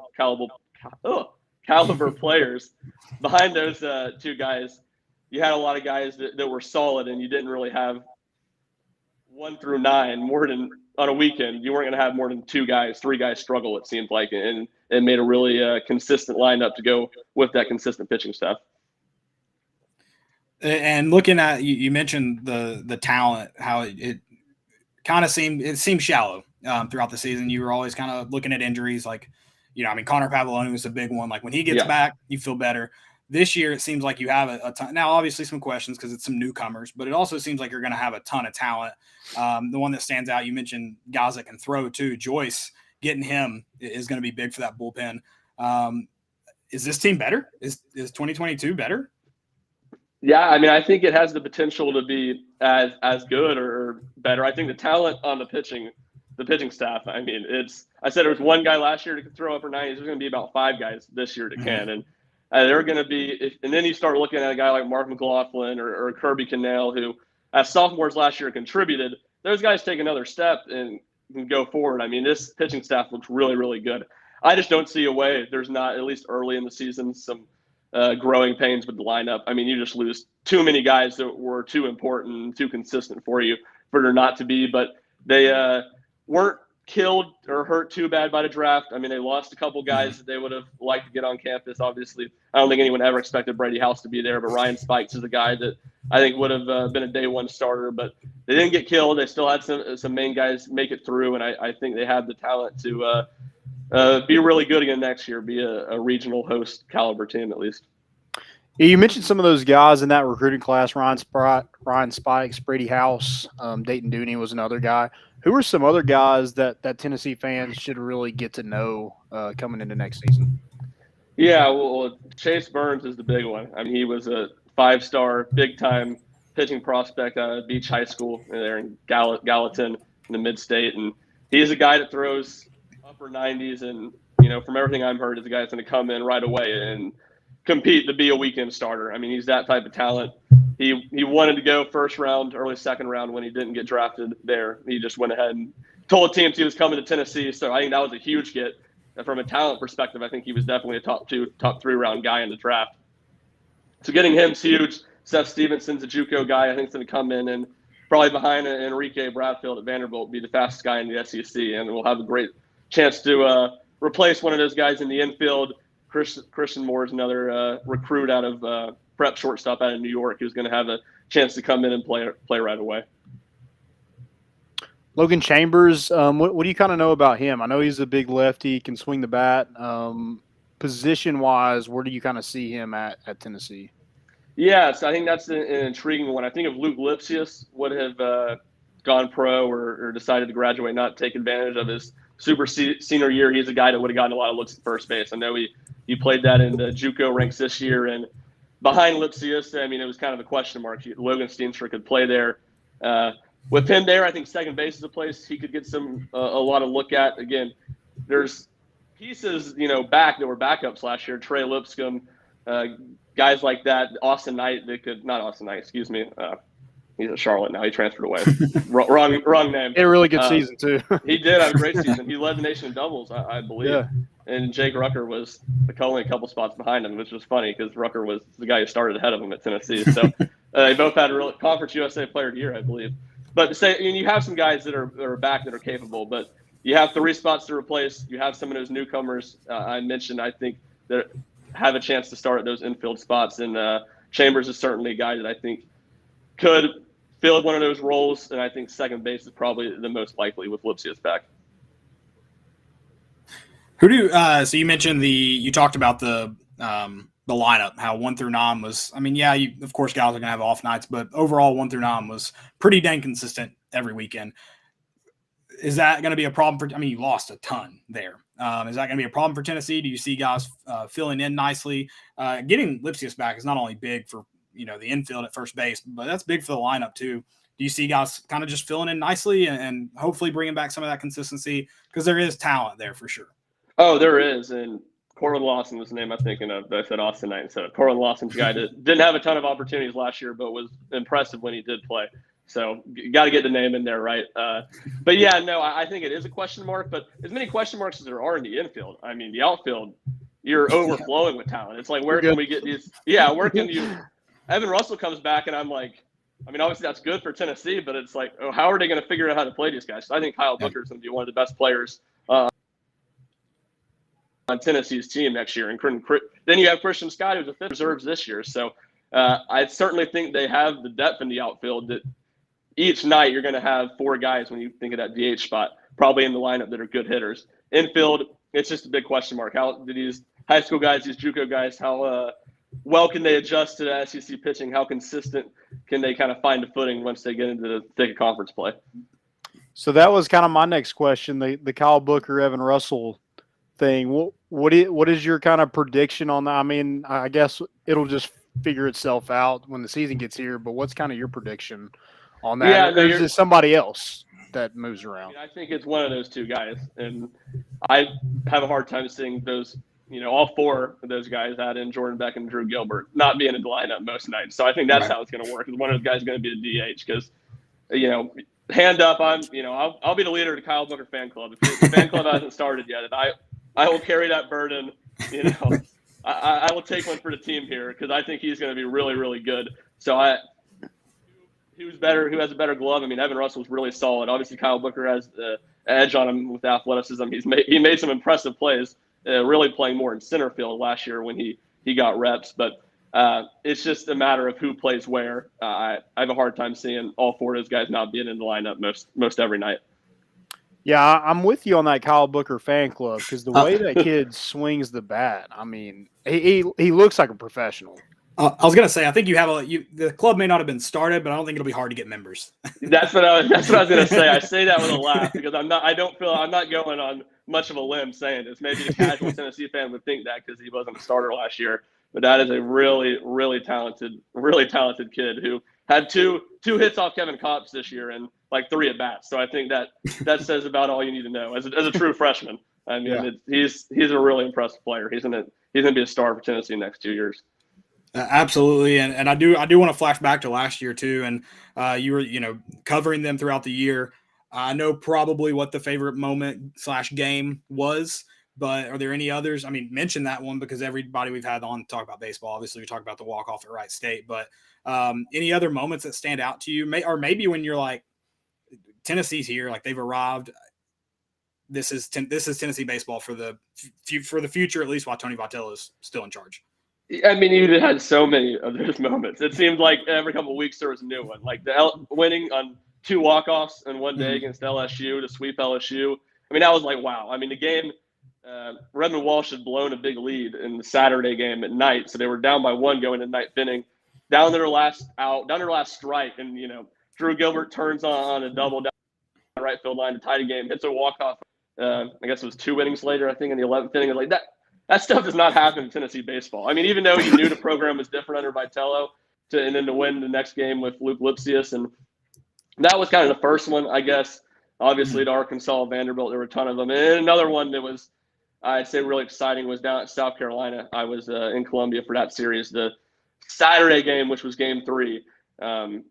players. Behind those 2 guys, you had a lot of guys that were solid, and you didn't really have 1 through 9 more than on a weekend. You weren't going to have more than 2 guys, 3 guys struggle, it seemed like, and it made a really consistent lineup to go with that consistent pitching staff. And looking at you mentioned the talent, how it kind of seemed shallow throughout the season. You were always kind of looking at injuries, like Connor Pavolony was a big one. Like when he gets back, you feel better. This year, it seems like you have a ton. Now, obviously, some questions because it's some newcomers, but it also seems like you're going to have a ton of talent. The one that stands out, you mentioned guys that can throw too. Joyce, getting him is going to be big for that bullpen. Is this team better? Is 2022 better? Yeah, I mean, I think it has the potential to be as good or better. I think the talent on the pitching staff. I mean, I said there was 1 guy last year that could throw upper 90s. There's going to be about 5 guys this year that can, and they're going to be. And then you start looking at a guy like Mark McLaughlin or Kirby Cannell, who, as sophomores last year, contributed. Those guys take another step and can go forward. I mean, this pitching staff looks really, really good. I just don't see a way. There's not, at least early in the season, some growing pains with the lineup. I mean, you just lose too many guys that were too important and too consistent for there not to be. But they weren't killed or hurt too bad by the draft. I mean, they lost a couple guys that they would have liked to get on campus. Obviously, I don't think anyone ever expected Brady House to be there, but Ryan Spikes is a guy that I think would have been a day 1 starter. But they didn't get killed. They still had some main guys make it through, and I think they have the talent to be really good again next year, be a regional host caliber team at least. Yeah, you mentioned some of those guys in that recruiting class, Ryan Spikes, Brady House, Dayton Dooney was another guy. Who are some other guys that Tennessee fans should really get to know coming into next season? Yeah, well, Chase Burns is the big one. I mean, he was a 5-star, big-time pitching prospect out of Beach High School there in Gallatin in the mid-state. And he's a guy that throws upper 90s. And, from everything I've heard, is a guy that's going to come in right away and compete to be a weekend starter. I mean, he's that type of talent. He wanted to go first round, early second round when he didn't get drafted there. He just went ahead and told teams he was coming to Tennessee. So I think that was a huge get. And from a talent perspective, I think he was definitely a top 2, top 3 round guy in the draft. So getting him's huge. Seth Stevenson's a JUCO guy. I think is going to come in and probably behind Enrique Bradfield at Vanderbilt be the fastest guy in the SEC. And we'll have a great chance to replace one of those guys in the infield. Christian Moore is another recruit out of prep shortstop out of New York who's going to have a chance to come in and play right away. Logan Chambers, what do you kind of know about him? I know he's a big lefty, can swing the bat. Position-wise, where do you kind of see him at Tennessee? Yeah, so I think that's an intriguing one. I think if Luke Lipsius would have gone pro or decided to graduate, not take advantage of his super senior year, he's a guy that would have gotten a lot of looks at first base. I know he played that in the JUCO ranks this year, and behind Lipsius, I mean, it was kind of a question mark. Logan Steenstra could play there. With him there, I think second base is a place he could get a lot of look at. Again, there's pieces, back that were backups last year. Trey Lipscomb, guys like that. Austin Knight, not Austin Knight, excuse me. He's at Charlotte now. He transferred away. wrong name. He had a really good season too. He did have a great season. He led the nation in doubles, I believe. Yeah. And Jake Rucker was only a couple spots behind him, which was funny because Rucker was the guy who started ahead of him at Tennessee. So they both had a real Conference USA Player of the Year, I believe. But you have some guys that are back that are capable, but you have 3 spots to replace. You have some of those newcomers I mentioned, I think, that have a chance to start at those infield spots. And Chambers is certainly a guy that I think could fill one of those roles, and I think second base is probably the most likely with Lipsius back. So you mentioned you talked about the lineup, how 1 through 9 was, of course guys are going to have off nights, but overall 1 through 9 was pretty dang consistent every weekend. Is that going to be a problem you lost a ton there. Is that going to be a problem for Tennessee? Do you see guys filling in nicely? Getting Lipsius back is not only big for, the infield at first base, but that's big for the lineup too. Do you see guys kind of just filling in nicely and hopefully bringing back some of that consistency? Because there is talent there for sure. Oh, there is. And Corwin Lawson was the name I'm thinking of. I said Austin Knight instead of Corwin Lawson's a guy that didn't have a ton of opportunities last year, but was impressive when he did play. So you got to get the name in there, right? But yeah, no, I think it is a question mark, but as many question marks as there are in the infield. I mean, the outfield, you're overflowing with talent. It's like, where can we get these? Yeah, where can you? Evan Russell comes back, and I'm like, obviously that's good for Tennessee, but it's like, how are they going to figure out how to play these guys? So I think Kyle Booker is going to be one of the best players on Tennessee's team next year. And then you have Christian Scott, who's a fifth reserves this year. So I certainly think they have the depth in the outfield that each night you're going to have 4 guys when you think of that DH spot, probably in the lineup that are good hitters. Infield, it's just a big question mark. How do these high school guys, these JUCO guys, how well can they adjust to the SEC pitching? How consistent can they kind of find a footing once they get into the thick of conference play? So that was kind of my next question, the Kyle Booker, Evan Russell thing. What is your kind of prediction on that? I guess it'll just figure itself out when the season gets here, but what's kind of your prediction on that? Yeah, There's just somebody else that moves around. I think it's one of those 2 guys, and I have a hard time seeing those, all 4 of those guys, add in Jordan Beck and Drew Gilbert, not being in the lineup most nights. So I think that's how it's going to work. Is one of those guys is going to be a DH because, hand up, I'll be the leader of the Kyle Booker fan club. If the fan club hasn't started yet, and I will carry that burden. I will take one for the team here because I think he's going to be really, really good. So who's better? Who has a better glove? Evan Russell's really solid. Obviously, Kyle Booker has the edge on him with athleticism. He made some impressive plays, really playing more in center field last year when he got reps. But it's just a matter of who plays where. I have a hard time seeing all 4 of those guys not being in the lineup most every night. Yeah, I'm with you on that Kyle Booker fan club because the way that kid swings the bat, he looks like a professional. I was gonna say, I think the club may not have been started, but I don't think it'll be hard to get members. That's what I was gonna say. I say that with a laugh because I'm not going on much of a limb saying this. Maybe the casual Tennessee fan would think that because he wasn't a starter last year, but that is a really, really talented kid who had two hits off Kevin Kopps this year and like 3 at bats. So I think that says about all you need to know as a true freshman. He's a really impressive player. He's gonna be a star for Tennessee next 2 years. Absolutely, and I do want to flash back to last year too, and you were covering them throughout the year. I know probably what the favorite moment / game was, but are there any others? Mention that one because everybody we've had on talk about baseball. Obviously, we talk about the walk off at Wright State, but any other moments that stand out to you, or maybe when you're like, Tennessee's here, like they've arrived. This is Tennessee baseball for the future, at least while Tony Vitello is still in charge. I mean, you had so many of those moments. It seemed like every couple of weeks there was a new one. Like winning on 2 walk-offs in one day against LSU to sweep LSU. I mean, that was like, wow. I mean, the game, Redmond Walsh had blown a big lead in the Saturday game at night, so they were down by 1 going into ninth inning, down to their last strike, and Drew Gilbert turns on a double down the right field line to tie the game, hits a walk-off. I guess it was 2 innings later, I think, in the 11th inning. Like that stuff does not happen in Tennessee baseball. I mean, even though you knew the program was different under Vitello, and then to win the next game with Luke Lipsius, and that was kind of the first one, I guess. Obviously, at Arkansas, Vanderbilt, there were a ton of them. And another one that was, I'd say, really exciting was down at South Carolina. I was in Columbia for that series. The Saturday game, which was game 3, Sean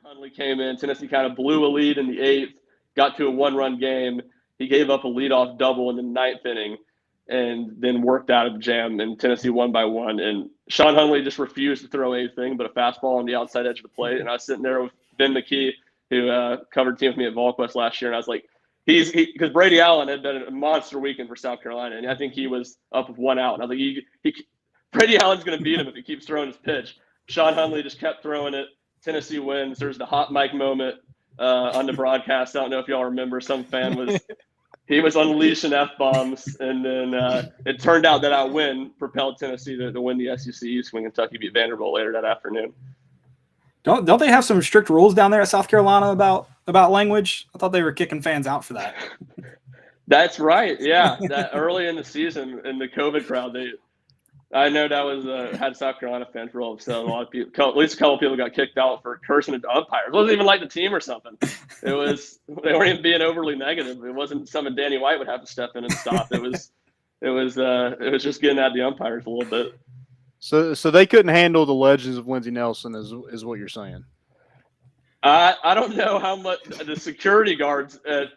Hundley came in. Tennessee kind of blew a lead in the 8th, got to a 1-run game. He gave up a leadoff double in the 9th inning and then worked out of the jam, and Tennessee won by 1. And Sean Hundley just refused to throw anything but a fastball on the outside edge of the plate. And I was sitting there with Ben McKee, who covered team with me at VolQuest last year, and I was like, because Brady Allen had been a monster weekend for South Carolina, and I think he was up with 1 out. And I was like, Brady Allen's going to beat him if he keeps throwing his pitch. Sean Hundley just kept throwing it. Tennessee wins. There's the hot mic moment on the broadcast. I don't know if y'all remember. Some fan was he was unleashing F-bombs, and then it turned out that our win propelled Tennessee to win the SEC East when Kentucky beat Vanderbilt later that afternoon. Don't they have some strict rules down there at South Carolina about language? I thought they were kicking fans out for that. That's right. Yeah, that early in the season in the COVID crowd, I know that was had South Carolina fans were all upset. A lot of people, at least a couple of people, got kicked out for cursing at the umpires. It wasn't even like the team or something. It was they weren't even being overly negative. It wasn't something Danny White would have to step in and stop. It was just getting at the umpires a little bit. So they couldn't handle the legends of Lindsey Nelson, is what you're saying. I don't know how much the security guards at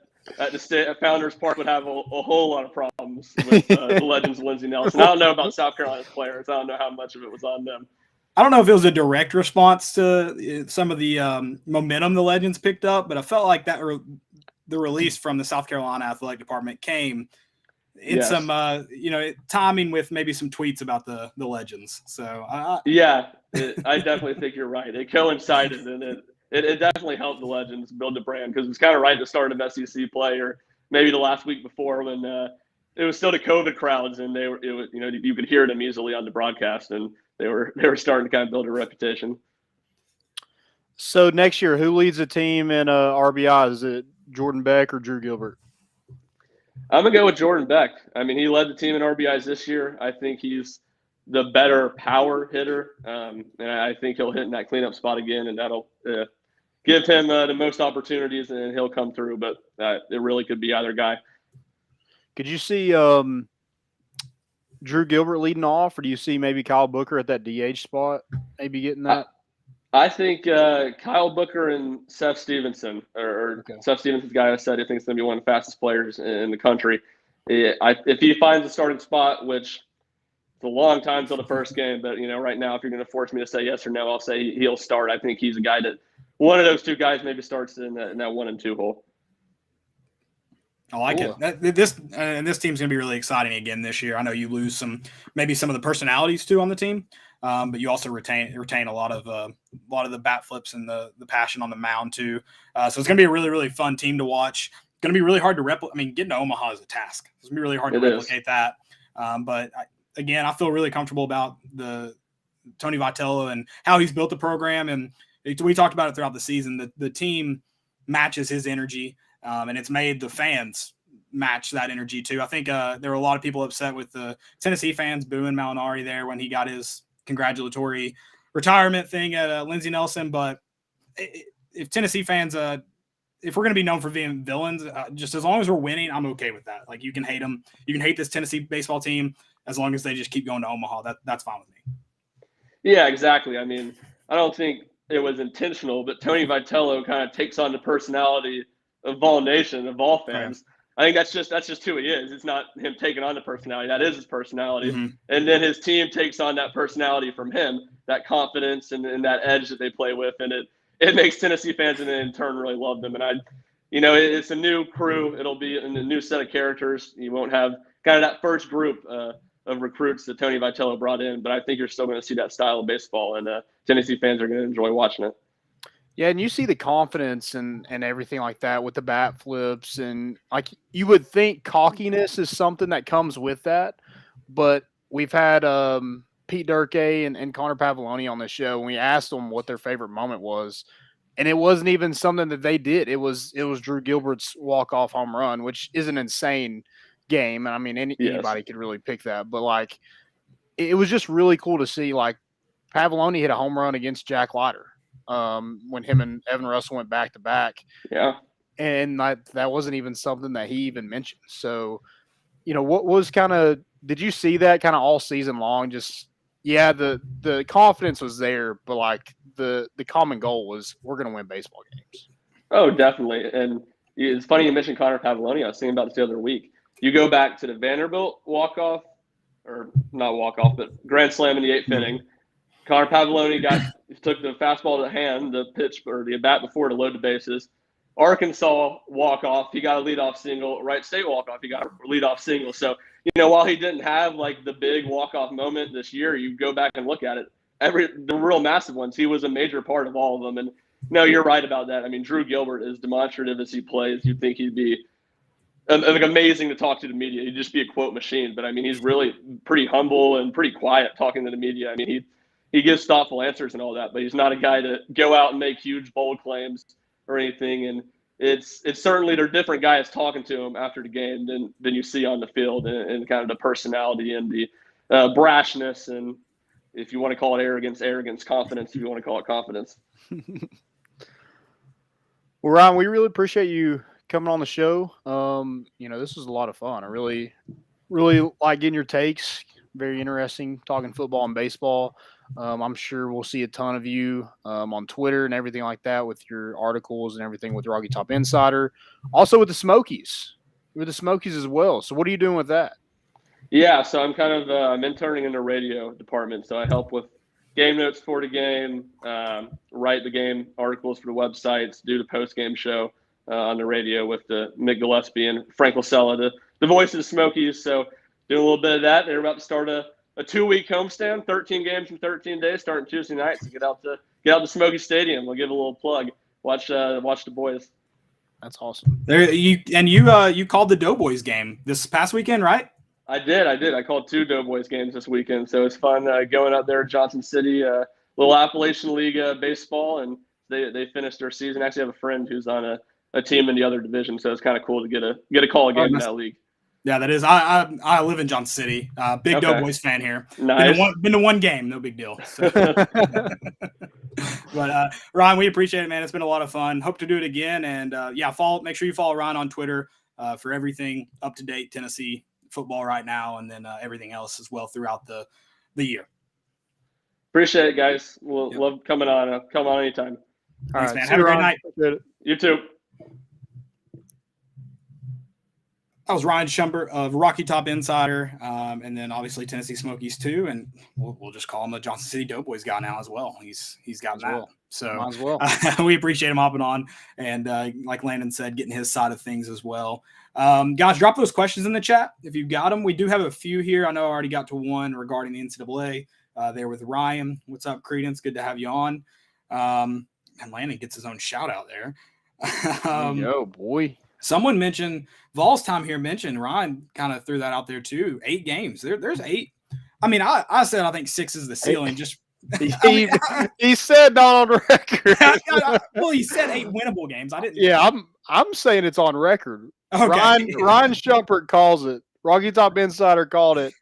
Founders Park would have a whole lot of problems with the legends of Lindsey Nelson. I don't know about South Carolina's players. I don't know how much of it was on them. I don't know if it was a direct response to some of the momentum the legends picked up, but I felt like that the release from the South Carolina athletic department came in some timing with maybe some tweets about the legends. So I definitely think you're right. It coincided, and it definitely helped the legends build the brand, because it was kind of right at the start of SEC play, or maybe the last week before, when it was still the COVID crowds, and you could hear them easily on the broadcast, and they were starting to kind of build a reputation. So next year, who leads the team in RBI? Is it Jordan Beck or Drew Gilbert? I'm going to go with Jordan Beck. I mean, he led the team in RBIs this year. I think he's the better power hitter, and I think he'll hit in that cleanup spot again, and that'll give him the most opportunities, and he'll come through. But it really could be either guy. Could you see Drew Gilbert leading off, or do you see maybe Kyle Booker at that DH spot maybe getting that? I think Kyle Booker and Seth Stevenson, Seth Stevenson's the guy I said I think is going to be one of the fastest players in the country. If he finds a starting spot, which it's a long time till the first game, but right now, if you're going to force me to say yes or no, I'll say he'll start. I think he's a guy that one of those two guys maybe starts in that 1 and 2 hole. I like it. This team's going to be really exciting again this year. I know you lose maybe some of the personalities too on the team, but you also retain a lot of the bat flips and the passion on the mound too. So it's going to be a really, really fun team to watch. It's going to be really hard to replicate. I mean, getting to Omaha is a task. It's going to be really hard to replicate that. But again, I feel really comfortable about the Tony Vitello and how he's built the program. And we talked about it throughout the season. The team matches his energy. And it's made the fans match that energy too. I think there were a lot of people upset with the Tennessee fans booing Molinari there when he got his congratulatory retirement thing at Lindsey Nelson. But if Tennessee fans, if we're going to be known for being villains, just as long as we're winning, I'm okay with that. Like, you can hate them. You can hate this Tennessee baseball team as long as they just keep going to Omaha. That's fine with me. Yeah, exactly. I mean, I don't think it was intentional, but Tony Vitello kind of takes on the personality of Vol Nation, of Vol fans. Right. I think that's just who he is. It's not him taking on the personality. That is his personality. Mm-hmm. And then his team takes on that personality from him, that confidence and that edge that they play with. And it makes Tennessee fans in turn really love them. And it's a new crew. It'll be a new set of characters. You won't have kind of that first group of of recruits that Tony Vitello brought in, but I think you're still going to see that style of baseball, and Tennessee fans are going to enjoy watching it. Yeah, and you see the confidence and everything like that with the bat flips, and like you would think cockiness is something that comes with that, but we've had Pete Durkee and Connor Pavoloni on the show, and we asked them what their favorite moment was, and it wasn't even something that they did. It was Drew Gilbert's walk-off home run, which is an insane game, and I mean anybody could really pick that, but like it was just really cool to see. Like Pavoloni hit a home run against Jack Leiter when him and Evan Russell went back to back. Yeah. And that wasn't even something that he even mentioned. So, what was did you see that kind of all season long? Just, the confidence was there, but like the common goal was we're going to win baseball games. Oh, definitely. And it's funny you mentioned Connor Pavoloni. I was thinking about this the other week. You go back to the Vanderbilt walk-off, or not walk-off, but grand slam in the 8th inning. Connor Pavoloni took the fastball to the hand, the pitch or the bat before to load the bases. Arkansas walk-off, he got a leadoff single. Wright State walk-off, he got a leadoff single. So, while he didn't have like the big walk-off moment this year, you go back and look at it. The real massive ones, he was a major part of all of them. And no, you're right about that. I mean, Drew Gilbert, as demonstrative as he plays, you'd think he'd be like amazing to talk to the media. He'd just be a quote machine. But I mean, he's really pretty humble and pretty quiet talking to the media. I mean, he gives thoughtful answers and all that, but he's not a guy to go out and make huge, bold claims or anything. And it's certainly there are different guys talking to him after the game than you see on the field, and kind of the personality and the brashness, and if you want to call it arrogance, confidence, if you want to call it confidence. Well, Ryan, we really appreciate you coming on the show. This was a lot of fun. I really, really like getting your takes. Very interesting talking football and baseball. I'm sure we'll see a ton of you on Twitter and everything like that with your articles and everything with Rocky Top Insider. Also with the Smokies. You're with the Smokies as well. So what are you doing with that? Yeah, so I'm kind of I'm interning in the radio department. So I help with game notes for the game, write the game articles for the websites, do the post-game show on the radio with the Mick Gillespie and Frank Lacella, the voice of the Smokies. So doing a little bit of that. They're about to start a 2-week homestand, 13 games in 13 days, starting Tuesday night. So get out to Smoky Stadium. We'll give a little plug. Watch the boys. That's awesome. You called the Doughboys game this past weekend, right? I did. I called 2 Doughboys games this weekend, so it's fun going out there, Johnson City, little Appalachian League baseball, and they finished their season. I actually have a friend who's on a team in the other division, so it's kind of cool to get a call again in that league. Yeah, that is. I live in Johnson City. Big okay. Doughboys fan here. Nice. Been to one game, no big deal. So. But Ryan, we appreciate it, man. It's been a lot of fun. Hope to do it again. And make sure you follow Ryan on Twitter for everything up to date Tennessee football right now, and then everything else as well throughout the year. Appreciate it, guys. We'll love coming on. Come on anytime. Thanks, man. Have a great night. You too. That was Ryan Schumpert of Rocky Top Insider, and then obviously Tennessee Smokies too, and we'll just call him a Johnson City Doughboys guy now as well. He's got that. Well. So might as well. We appreciate him hopping on, and like Landon said, getting his side of things as well. Guys, drop those questions in the chat if you've got them. We do have a few here. I know I already got to one regarding the NCAA there with Ryan. What's up, Credence? Good to have you on. And Landon gets his own shout out there. Yo, boy. Someone mentioned Vols time here mentioned Ryan kind of threw that out there too. 8 games. There's 8. I mean, I said I think 6 is the ceiling. Just he said not on record. Well, he said 8 winnable games. I didn't. Yeah, I'm saying it's on record. Okay. Ryan Schumpert calls it. Rocky Top Insider called it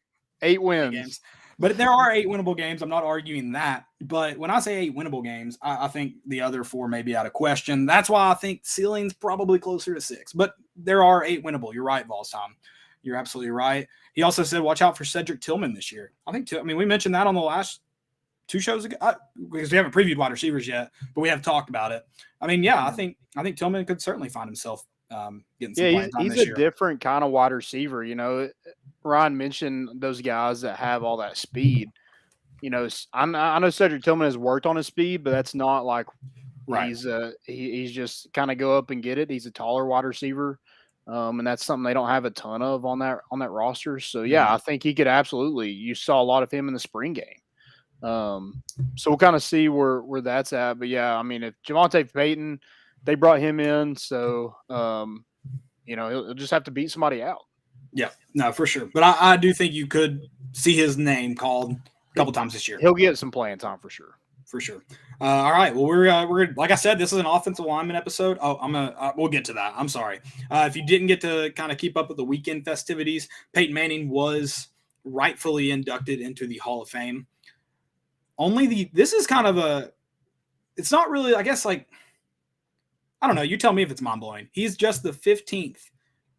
8 wins. 8 games. But there are 8 winnable games. I'm not arguing that. But when I say 8 winnable games, I think the other 4 may be out of question. That's why I think ceiling's probably closer to 6. But there are 8 winnable. You're right, Vols Tom. You're absolutely right. He also said, watch out for Cedric Tillman this year. We mentioned that on the last 2 shows ago because we haven't previewed wide receivers yet, but we have talked about it. I think Tillman could certainly find himself getting some playing time this year. He's a different kind of wide receiver. Ryan mentioned those guys that have all that speed. I know Cedric Tillman has worked on his speed, but that's not like right. He's just kind of go up and get it. He's a taller wide receiver. And that's something they don't have a ton of on that roster. So yeah, I think he could absolutely. You saw a lot of him in the spring game. So we'll kind of see where that's at. But yeah, I mean, if Javonte Payton, they brought him in, so he'll just have to beat somebody out. Yeah, no, for sure. But I do think you could see his name called a couple times this year. He'll get some playing time for sure. For sure. All right. Well, we're like I said, this is an offensive lineman episode. Oh, we'll get to that. I'm sorry. If you didn't get to kind of keep up with the weekend festivities, Peyton Manning was rightfully inducted into the Hall of Fame. This is kind of it's not really, I guess, like, I don't know. You tell me if it's mind blowing. He's just the 15th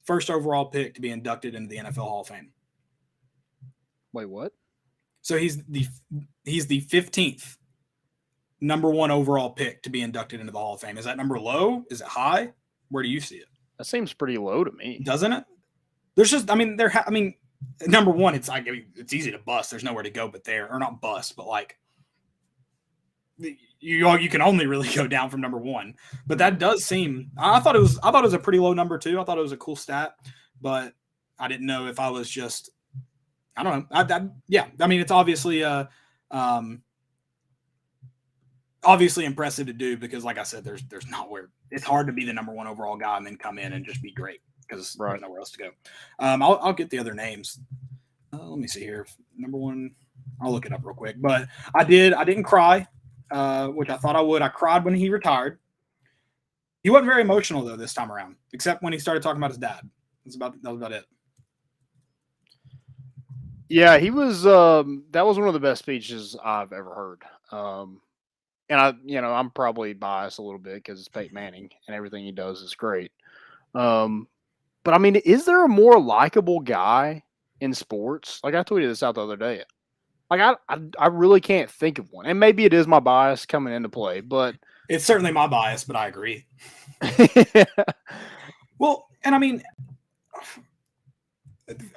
first overall pick to be inducted into the NFL Hall of Fame. Wait, what? So he's the 15th number 1 overall pick to be inducted into the Hall of Fame. Is that number low? Is it high? Where do you see it? That seems pretty low to me. Doesn't it? There's just, number 1, it's easy to bust. There's nowhere to go but there, or not bust, but like you can only really go down from number 1. But that does seem, I thought it was a pretty low number too. I thought it was a cool stat, but I didn't know if I was just, I don't know. It's obviously obviously impressive to do because, like I said, there's nowhere. It's hard to be the number 1 overall guy and then come in and just be great because there's nowhere else to go. I'll get the other names. Let me see here. Number 1, I'll look it up real quick. But I didn't cry, which I thought I would. I cried when he retired. He wasn't very emotional though this time around, except when he started talking about his dad. That was about it. Yeah, he was. That was one of the best speeches I've ever heard. And I'm probably biased a little bit because it's Peyton Manning and everything he does is great. But I mean, is there a more likable guy in sports? Like I tweeted this out the other day. Like I really can't think of one. And maybe it is my bias coming into play, but it's certainly my bias, but I agree. Well, and I mean,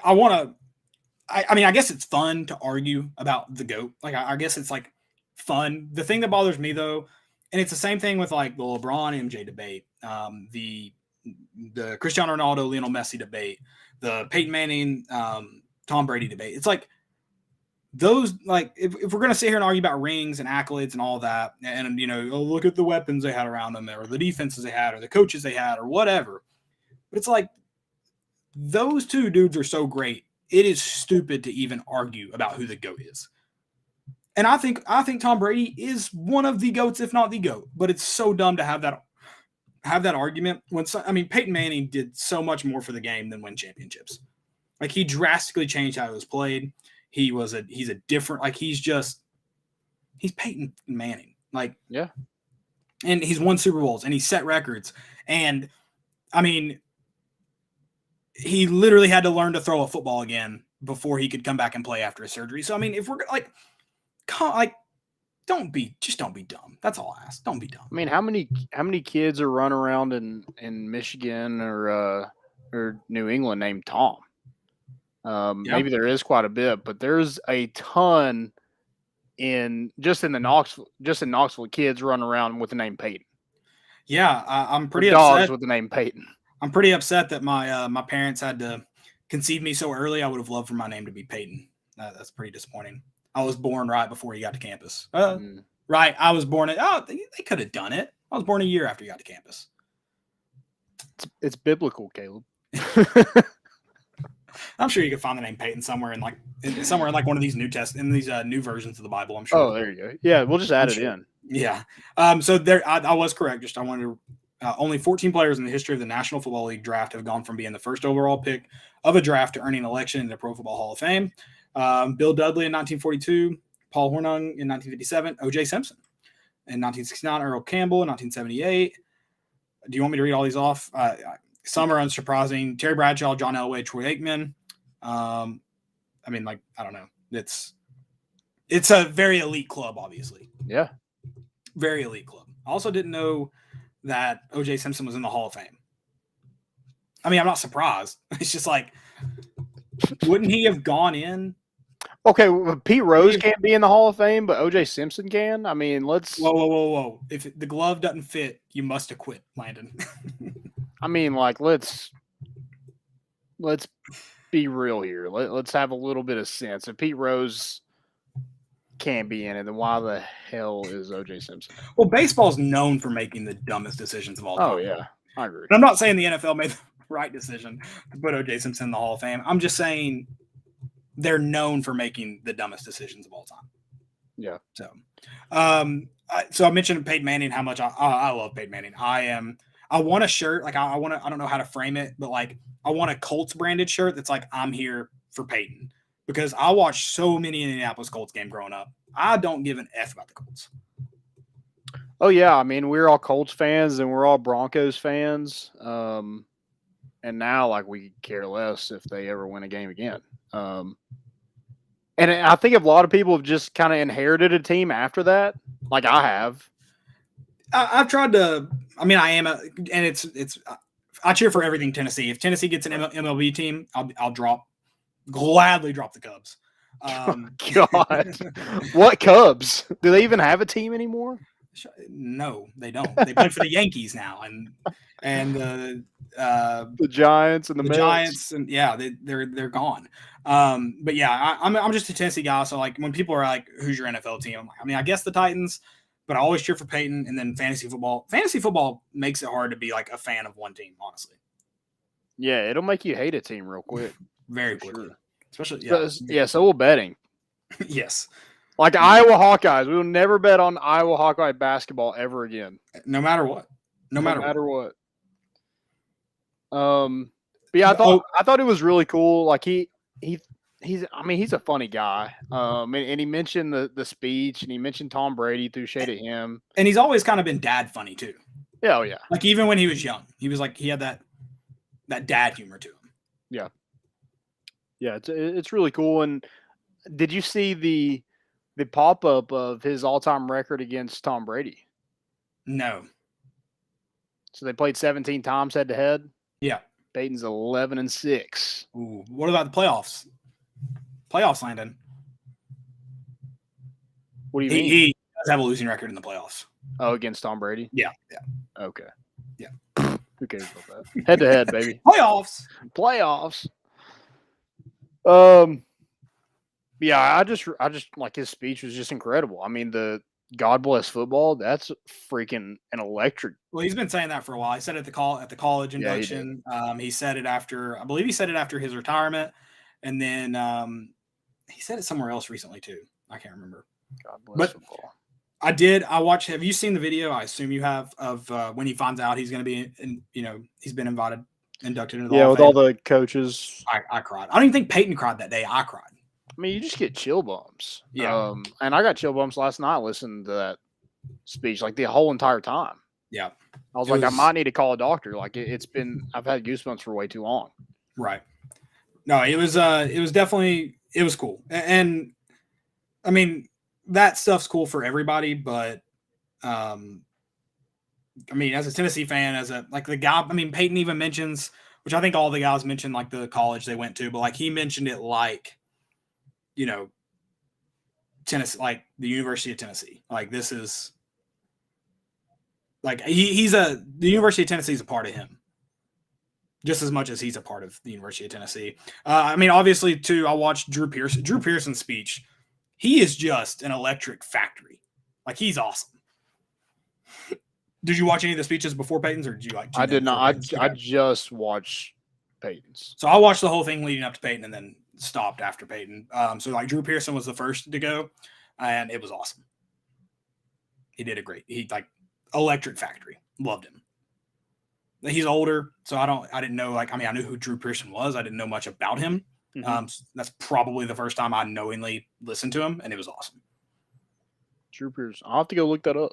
I guess it's fun to argue about the GOAT. Like I guess it's like fun. The thing that bothers me though, and it's the same thing with like the LeBron MJ debate, the Cristiano Ronaldo Lionel Messi debate, the Peyton Manning Tom Brady debate. It's like those, like if we're gonna sit here and argue about rings and accolades and all that, and look at the weapons they had around them, or the defenses they had, or the coaches they had, or whatever. But it's like those two dudes are so great. It is stupid to even argue about who the GOAT is. And I think Tom Brady is one of the GOATs, if not the GOAT. But it's so dumb to have that argument Peyton Manning did so much more for the game than win championships. Like he drastically changed how it was played. He's a different, like he's Peyton Manning. Like, yeah. And he's won Super Bowls and he set records. And I mean, he literally had to learn to throw a football again before he could come back and play after his surgery. So I mean, if we're like, don't be dumb. That's all I ask. Don't be dumb. I mean, how many kids are running around in Michigan or New England named Tom? Maybe there is quite a bit, but there's a ton in Knoxville kids running around with the name Peyton. Yeah, I'm pretty dogs upset with the name Peyton. I'm pretty upset that my parents had to conceive me so early. I would have loved for my name to be Peyton. That's pretty disappointing. I was born right before he got to campus. Right, I was born they could have done it. I was born a year after he got to campus. It's biblical, Caleb. I'm sure you could find the name Peyton somewhere in one of these new versions of the Bible. I'm sure. Oh, there you go. Yeah, we'll just add it in. Yeah. So there, I was correct. Just I wanted to. Only 14 players in the history of the National Football League draft have gone from being the first overall pick of a draft to earning an election in the Pro Football Hall of Fame. Bill Dudley in 1942, Paul Hornung in 1957, O.J. Simpson in 1969, Earl Campbell in 1978. Do you want me to read all these off? Some are unsurprising. Terry Bradshaw, John Elway, Troy Aikman. I don't know. It's a very elite club, obviously. Yeah. Very elite club. I also didn't know that O.J. Simpson was in the Hall of Fame. I mean, I'm not surprised. It's just like, wouldn't he have gone in? Okay, well, Pete Rose can't be in the Hall of Fame, but O.J. Simpson can. I mean, let's. Whoa! If the glove doesn't fit, you must have quit, Landon. I mean, like, let's let's be real here. Let's have a little bit of sense. If Pete Rose can't be in it, then why the hell is O.J. Simpson? Well, baseball's known for making the dumbest decisions of all time. Oh, yeah. I agree. And I'm not saying the NFL made the right decision to put O.J. Simpson in the Hall of Fame. I'm just saying they're known for making the dumbest decisions of all time. Yeah. So, so I mentioned Peyton Manning, how much I love Peyton Manning. I want a shirt. Like I don't know how to frame it, but like I want a Colts branded shirt that's like, I'm here for Peyton, because I watched so many Indianapolis Colts games growing up. I don't give an F about the Colts. Oh, yeah. I mean, we're all Colts fans and we're all Broncos fans. And now, like, we care less if they ever win a game again. And I think a lot of people have just kind of inherited a team after that. Like I have. I've tried to. I mean, I am, and it's. I cheer for everything Tennessee. If Tennessee gets an MLB team, I'll gladly drop the Cubs. God, what Cubs? Do they even have a team anymore? No, they don't. They play for the Yankees now, and the Giants and the Mets. Giants, and yeah, they're gone. But yeah, I'm just a Tennessee guy. So like when people are like, "Who's your NFL team?" I'm like, I mean, I guess the Titans, but I always cheer for Peyton. And then fantasy football. Fantasy football makes it hard to be like a fan of one team, honestly. Yeah, it'll make you hate a team real quick, very quickly. Sure. Especially, so will betting. Yes. Like Iowa Hawkeyes. We will never bet on Iowa Hawkeye basketball ever again. No matter what. No matter what. But yeah, I thought it was really cool. Like he's a funny guy. And he mentioned the speech, and he mentioned Tom Brady threw shade at him. And he's always kind of been dad funny too. Yeah, oh yeah. Like even when he was young, he was like, he had that dad humor to him. Yeah. Yeah, it's really cool. And did you see the pop-up of his all-time record against Tom Brady? No. So they played 17 times head-to-head? Yeah. Peyton's 11-6. Ooh, what about the playoffs? Playoffs, Landon. What do you mean? He does have a losing record in the playoffs. Oh, against Tom Brady? Yeah. Okay. Yeah. Who cares about that? Head-to-head, baby. Playoffs. Yeah, I just like his speech was just incredible. I mean, the God bless football, that's freaking an electric. Well, he's been saying that for a while. He said it at the college induction. He said it after, I believe he said it after his retirement. And then he said it somewhere else recently too. I can't remember. God bless football. I watched, have you seen the video? I assume you have, of when he finds out he's going to be he's been inducted into the Hall of Fame. All the coaches. I cried. I don't even think Peyton cried that day. I cried. I mean, you just get chill bumps. Yeah. And I got chill bumps last night listening to that speech, like the whole entire time. Yeah. I was I might need to call a doctor. Like I've had goosebumps for way too long. Right. No, it was definitely, it was cool. And I mean, that stuff's cool for everybody, but I mean, as a Tennessee fan, the guy, I mean, Peyton even mentions, which I think all the guys mentioned, like the college they went to, but like he mentioned it like, Tennessee, like the University of Tennessee. Like this is like the University of Tennessee is a part of him just as much as he's a part of the University of Tennessee. I mean, obviously too, I watched Drew Pearson's speech. He is just an electric factory. Like he's awesome. Did you watch any of the speeches before Peyton's, or did you like? I did not. I just watched Peyton's. So I watched the whole thing leading up to Peyton, and then stopped after Peyton. So like Drew Pearson was the first to go, and it was awesome. He did he like electric factory. Loved him. He's older, so I didn't know, like, I mean, I knew who Drew Pearson was. I didn't know much about him. Mm-hmm. That's probably the first time I knowingly listened to him, and it was awesome. Drew Pearson. I'll have to go look that up.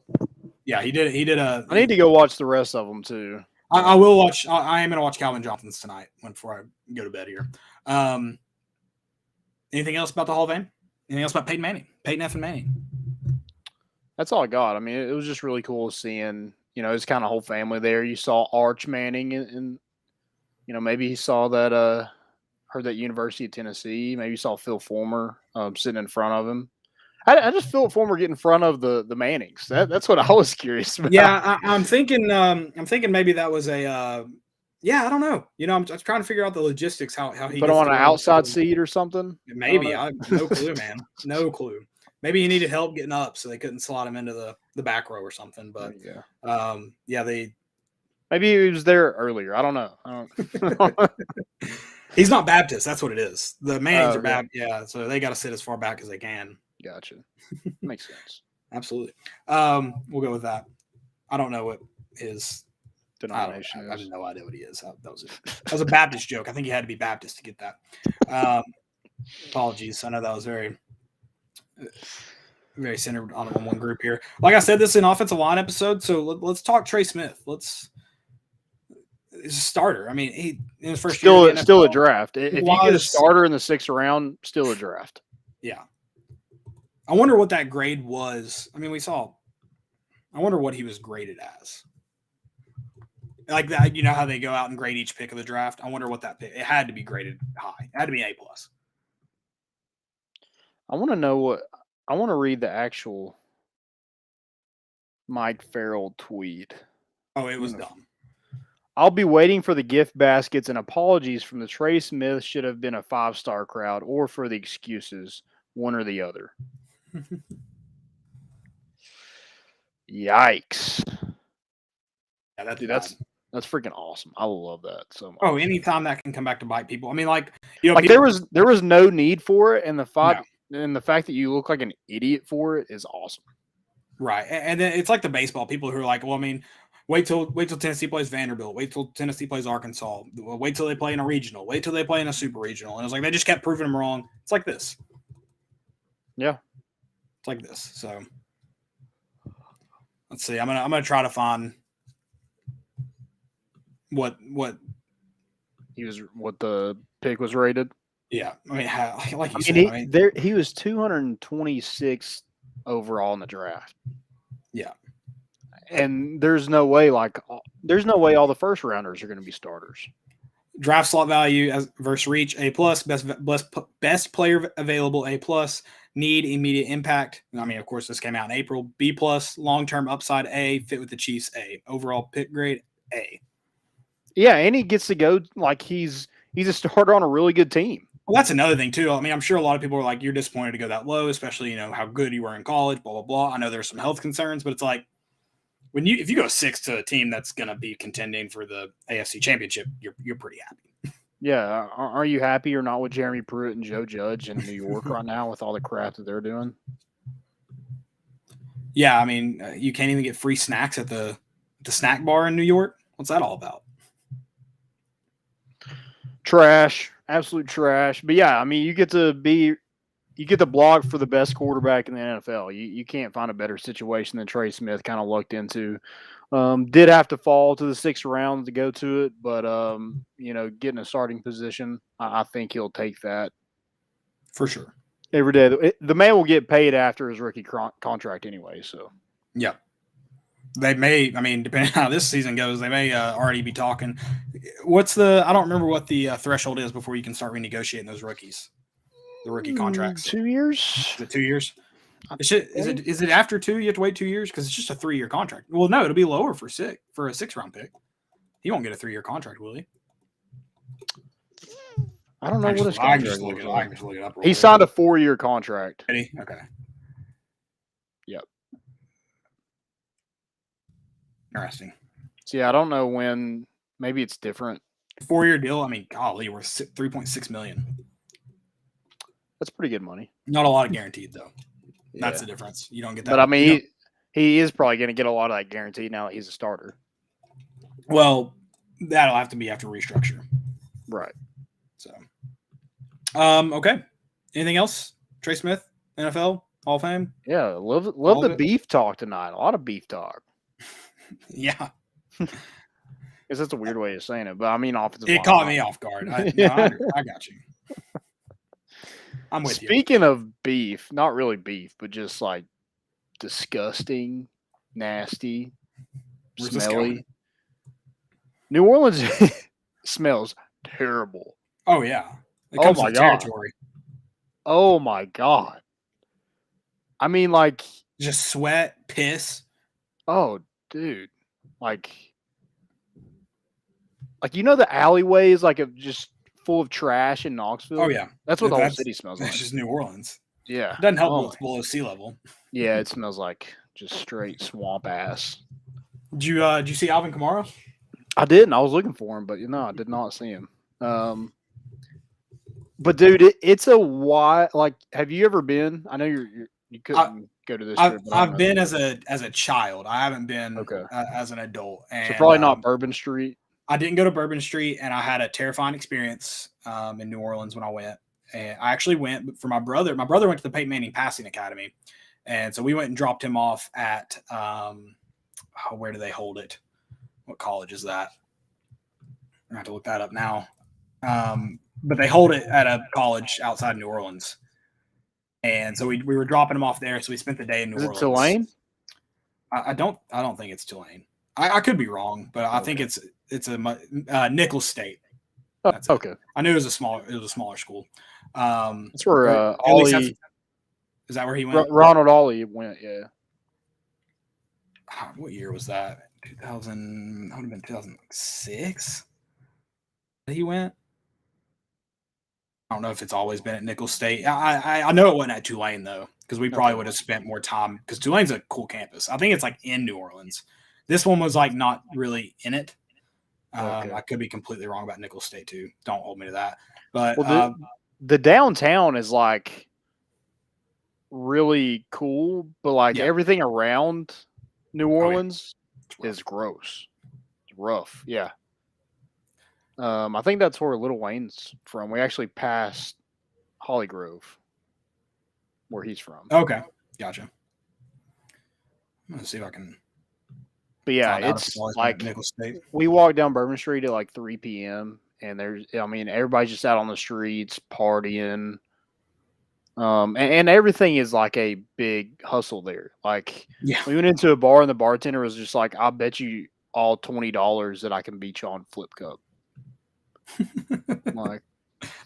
Yeah, he did I need to go watch the rest of them too. I will watch. I am going to watch Calvin Johnson's tonight before I go to bed here. Anything else about the Hall of Fame? Anything else about Peyton Manning? Peyton F. and Manning? That's all I got. I mean, it was just really cool seeing, his kind of whole family there. You saw Arch Manning and maybe he saw that, heard that University of Tennessee. Maybe you saw Phil Fulmer sitting in front of him. I just Phil Fulmer get in front of the Mannings. That's what I was curious about. Yeah, I'm thinking maybe that was Yeah, I don't know. I'm just trying to figure out the logistics, how he Put him gets on an to outside seat or something. Maybe. I have no clue, man. No clue. Maybe he needed help getting up, so they couldn't slot him into the back row or something. But they. Maybe he was there earlier. I don't know. He's not Baptist. That's what it is. The Mannings are yeah. Baptist. Yeah, so they got to sit as far back as they can. Gotcha. Makes sense. Absolutely. We'll go with that. I don't know what his denomination I have no idea what he is. That was a Baptist joke. I think you had to be Baptist to get that. Apologies. I know that was very, very centered on one group here. Like I said, this is an offensive line episode, so let's talk Trey Smith. He's a starter. I mean, he in his first year still a draft. If you get a starter in the 6th round, still a draft. Yeah. I wonder what that grade was. I mean, I wonder what he was graded as. Like that, how they go out and grade each pick of the draft. I wonder what that pick. It had to be graded high. It had to be A+. I want to know I want to read the actual Mike Farrell tweet. Oh, it was dumb. I'll be waiting for the gift baskets and apologies from the Trey Smith should have been a 5-star crowd or for the excuses, one or the other. Yikes. Yeah, that's freaking awesome. I love that so much. Oh, anytime that can come back to bite people. I mean, there was no need for it, and the fact that you look like an idiot for it is awesome. Right. And then it's like the baseball people who are like, well, I mean, wait till Tennessee plays Vanderbilt. Wait till Tennessee plays Arkansas. Wait till they play in a regional. Wait till they play in a super regional. And it was like they just kept proving them wrong. It's like this. Yeah. It's like this. So let's see. I'm gonna try to find what the pick was rated. Yeah. I mean, like you said, he was 226 overall in the draft. Yeah. And there's no way all the first rounders are going to be starters. Draft slot value versus reach A+, best player available A+, need immediate impact. I mean, of course, this came out in April. B+, long-term upside A, fit with the Chiefs A, overall pick grade A. Yeah, and he gets to go like he's a starter on a really good team. Well, that's another thing too. I mean, I'm sure a lot of people are like, you're disappointed to go that low, especially how good you were in college, blah blah blah. I know there's some health concerns, but it's like if you go 6 to a team that's going to be contending for the AFC Championship, you're pretty happy. Yeah, are you happy or not with Jeremy Pruitt and Joe Judge in New York right now with all the crap that they're doing? Yeah, I mean, you can't even get free snacks at the snack bar in New York. What's that all about? Trash, absolute trash. But yeah, I mean, you get to blog for the best quarterback in the NFL. You can't find a better situation than Trey Smith kind of lucked into. Did have to fall to the 6th round to go to it, but getting a starting position, I think he'll take that for sure every day. The man will get paid after his rookie contract anyway. So yeah. They may, I mean, depending on how this season goes, they may already be talking. I don't remember what the threshold is before you can start renegotiating those rookies, the rookie contracts. 2 years? Is it 2 years? Is it after 2? You have to wait 2 years because it's just a 3-year contract. Well, no, it'll be lower for a 6th-round pick. He won't get a 3-year contract, will he? I don't know what his contract is. I can just look it up. He signed a 4-year contract. Did he? Okay. Yep. Interesting. See, I don't know when. Maybe it's different. 4-year deal. I mean, golly, we're $3.6 million. That's pretty good money. Not a lot of guaranteed though. Yeah. That's the difference. You don't get that. But I mean, he is probably going to get a lot of that guaranteed now that he's a starter. Well, that'll have to be after restructure. Right. So, okay. Anything else? Trey Smith, NFL Hall of Fame. Yeah, love the beef talk tonight. A lot of beef talk. Yeah. Because that's a weird way of saying it, but I mean offensive. It caught me off guard. I got you. I'm with you. Speaking of beef, not really beef, but just like disgusting, nasty, smelly. New Orleans smells terrible. Oh yeah. It comes with territory. Oh my God. I mean, like just sweat, piss. Oh, dude. Like like the alleyways just full of trash in Knoxville. Oh yeah, that's what the whole city smells like. It's just New Orleans. Yeah, it doesn't help it's below sea level. Yeah, it smells like just straight swamp ass. Did you see Alvin Kamara? I didn't. I was looking for him, but I did not see him. But dude, it's a wide. Like, have you ever been? I know you couldn't go to this. I've been as a child. I haven't been as an adult. And, so probably not Bourbon Street. I didn't go to Bourbon Street, and I had a terrifying experience in New Orleans when I went. And I actually went for my brother. My brother went to the Peyton Manning Passing Academy, and so we went and dropped him off at where do they hold it? What college is that? I have to look that up now. But they hold it at a college outside New Orleans. And so we were dropping him off there. So we spent the day in New Orleans. Is it Tulane? I don't think it's Tulane. I could be wrong, but I think it's a Nicholls State. That's okay. I knew it was a smaller school. That's where Ollie. Is that where he went? Ronald Ollie went. Yeah. What year was that? 2000. That would have been 2006. He went. I don't know if it's always been at Nicholls State. I know it wasn't at Tulane though, because we probably would have spent more time. Because Tulane's a cool campus. I think it's like in New Orleans. This one was like not really in it. I could be completely wrong about Nicholls State too. Don't hold me to that. But the downtown is like really cool, but like everything around New Orleans is gross. It's rough. Yeah. I think that's where Lil Wayne's from. We actually passed Holly Grove, where he's from. Okay, gotcha. I'm gonna see if I can. But yeah, it's like we walked down Bourbon Street at like 3 p.m. and everybody's just out on the streets partying. And everything is like a big hustle there. Like, we went into a bar and the bartender was just like, "I bet you all $20 that I can beat you on Flip Cup." Like,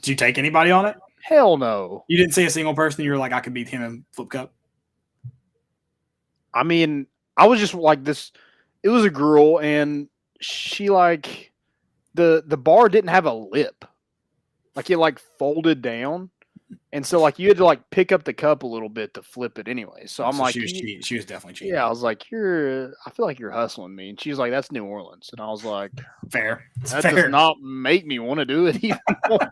did you take anybody on it? Hell no. You didn't see a single person you were like, I could beat him in Flip Cup? I mean, I was just like this. It was a girl, and she like the bar didn't have a lip. Like, it like folded down. And so like you had to like pick up the cup a little bit to flip it anyway. So I'm like, she was definitely cheating. Yeah, I was like, I feel like you're hustling me. And she's like, that's New Orleans. And I was like, fair. That does not make me want to do it even more.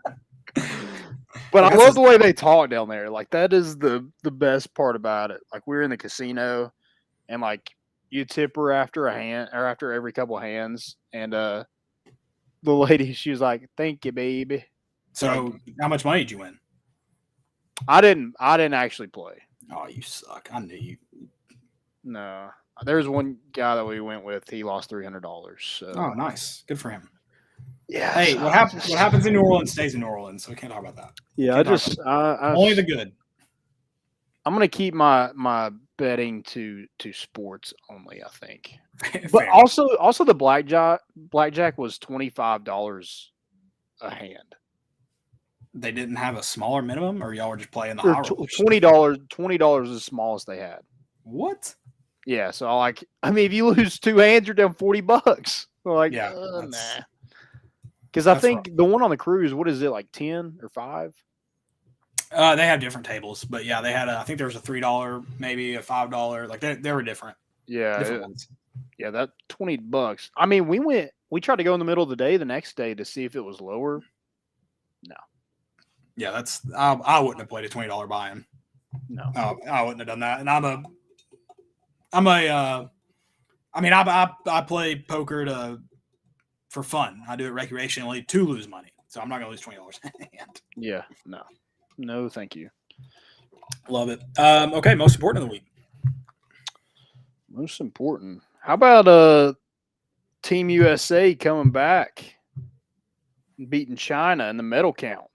But I love the way they talk down there. Like, that is the best part about it. Like, we're in the casino, and like you tip her after a hand or after every couple of hands. And the lady, she was like, "Thank you, baby." So how much money did you win? I didn't actually play. Oh, you suck. I knew you. No. There's one guy that we went with. He lost $300. So. Oh, nice. Good for him. Yeah. Hey, what happens in New Orleans stays in New Orleans, so we can't talk about that. Yeah, only the good. I'm gonna keep my betting to sports only, I think. But also the blackjack was $25 a hand. They didn't have a smaller minimum, or y'all were just playing the high rollers? $20 is the smallest they had. What? Yeah, so if you lose 2 hands, you're down $40. Like, nah. Because I think the one on the cruise, what is it, like 10 or 5? They have different tables, but yeah, they had I think there was a $3, maybe a $5. Like they were different. Yeah, different ones. Yeah, that $20. I mean, we tried to go in the middle of the day the next day to see if it was lower. No. Yeah, I wouldn't have played a $20 buy-in. No, I wouldn't have done that. And I play poker for fun. I do it recreationally to lose money, so I'm not gonna lose $20 in hand. Yeah, no, thank you. Love it. Okay, most important of the week. Most important. How about Team USA coming back and beating China in the medal count?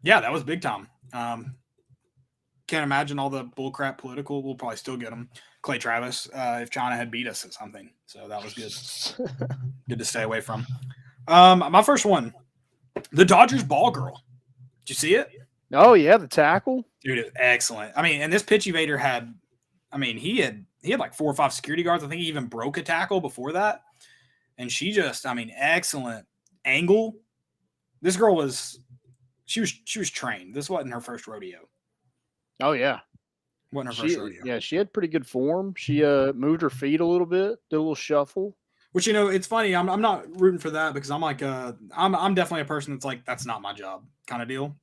Yeah, that was big time. Can't imagine all the bullcrap political. We'll probably still get them. Clay Travis, if China had beat us at something. So that was good. Good to stay away from. My first one, the Dodgers ball girl. Did you see it? Oh, yeah, the tackle. Dude, it was excellent. I mean, and this pitch evader he had like 4 or 5 security guards. I think he even broke a tackle before that. and she just, I mean, excellent angle. This girl was trained. This wasn't her first rodeo. Oh yeah. Wasn't her first rodeo. Yeah, she had pretty good form. She moved her feet a little bit, did a little shuffle. Which, you know, it's funny. I'm not rooting for that because I'm like, I'm definitely a person that's like, that's not my job kind of deal.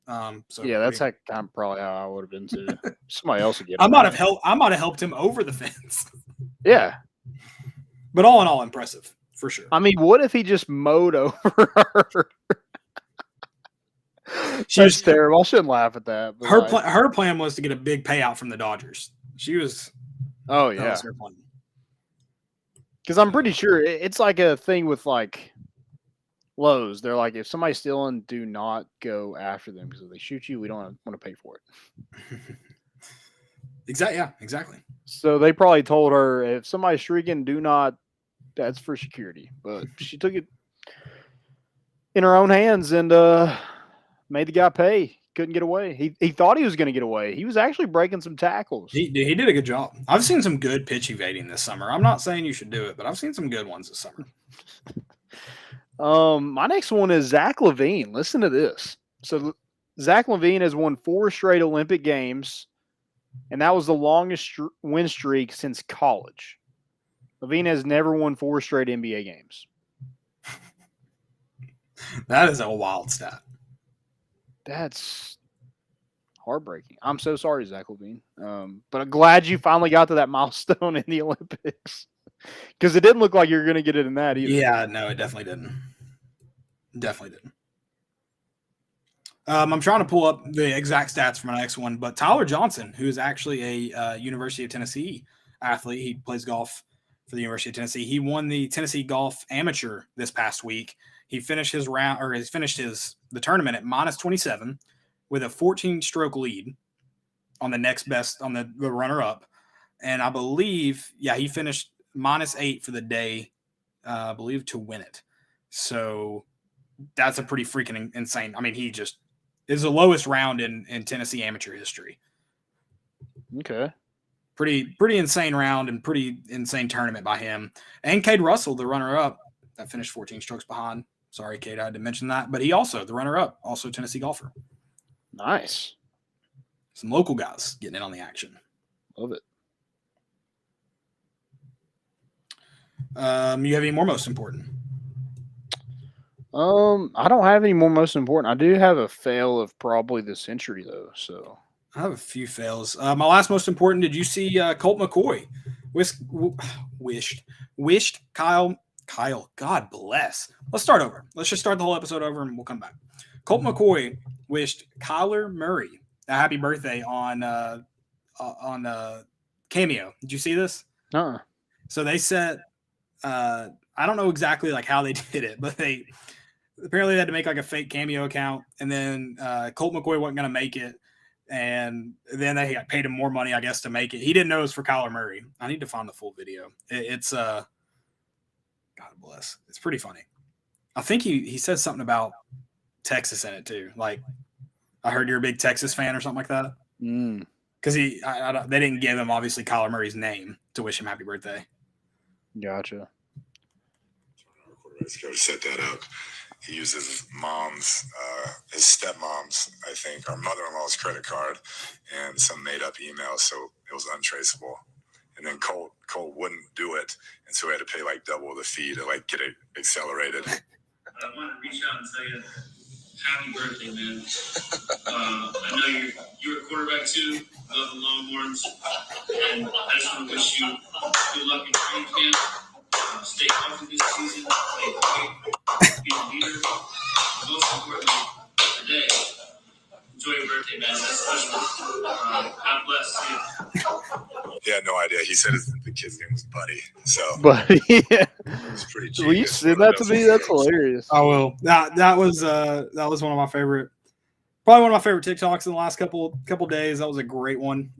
So yeah, that's kind of probably how I would have been too. Somebody else would get. I might have helped him over the fence. Yeah, but all in all, impressive for sure. I mean, what if he just mowed over her? She's terrible. I shouldn't laugh at that. But her plan was to get a big payout from the Dodgers. She was. Oh yeah. That was her plan. Because I'm pretty sure it's like a thing with like Lowe's. They're like, if somebody's stealing, do not go after them because if they shoot you, we don't want to pay for it. Exactly. Yeah, exactly. So they probably told her if somebody's shrieking, do not. That's for security. But she took it in her own hands and made the guy pay. Couldn't get away. He thought he was going to get away. He was actually breaking some tackles. He did a good job. I've seen some good pitch evading this summer. I'm not saying you should do it, but I've seen some good ones this summer. My next one is Zach Levine. Listen to this. So Zach Levine has won 4 straight Olympic Games, and that was the longest win streak since college. Levine has never won 4 straight NBA games. That is a wild stat. That's heartbreaking. I'm so sorry, Zach Levine. But I'm glad you finally got to that milestone in the Olympics because it didn't look like you were going to get it in that either. Yeah, no, it definitely didn't. Definitely didn't. I'm trying to pull up the exact stats for my next one, but Tyler Johnson, who is actually a University of Tennessee athlete, he plays golf for the University of Tennessee. He won the Tennessee Golf Amateur this past week. He finished his round, or he's finished the tournament at -27 with a 14-stroke lead on the next best, on the runner-up. And I believe, he finished -8 for the day, I believe, to win it. So that's a pretty freaking insane. I mean, he just is the lowest round in Tennessee amateur history. Okay. Pretty insane round and pretty insane tournament by him. And Cade Russell, the runner-up, that finished 14 strokes behind. Sorry, Cade, I had to mention that. But he also, the runner-up, also Tennessee golfer. Nice. Some local guys getting in on the action. Love it. You have any more most important? I don't have any more most important. I do have a fail of probably the century though. So I have a few fails. My last most important. Did you see Colt McCoy? Wished Kyle. God bless. Let's start over. Let's just start the whole episode over, and we'll come back. Colt McCoy wished Kyler Murray a happy birthday on Cameo. Did you see this? Uh-uh. So they said, I don't know exactly like how they did it, but they apparently had to make like a fake Cameo account, and then Colt McCoy wasn't going to make it, and then they paid him more money, I guess, to make it. He didn't know it was for Kyler Murray. I need to find the full video. It's God bless. It's pretty funny. I think he says something about Texas in it too. Like, I heard you're a big Texas fan or something like that. Because they didn't give him obviously Kyler Murray's name to wish him happy birthday. Gotcha. To set that up, he used his his stepmom's, I think, our mother-in-law's credit card and some made-up email, so it was untraceable. And then Colt wouldn't do it, and so we had to pay like double the fee to like get it accelerated. I want to reach out and tell you, happy birthday, man. I know you're a quarterback too, love the Longhorns, and I just want to wish you good luck in training camp. Stay healthy this season, stay great, be a leader. Most importantly, today, enjoy your birthday, man. That's special. God bless you. He had no idea. He said the kid's name was Buddy. So, Buddy, yeah. It's pretty genius. Will you send that to me? That's hilarious. I will. That was one of my favorite, probably one of my favorite TikToks in the last couple days. That was a great one.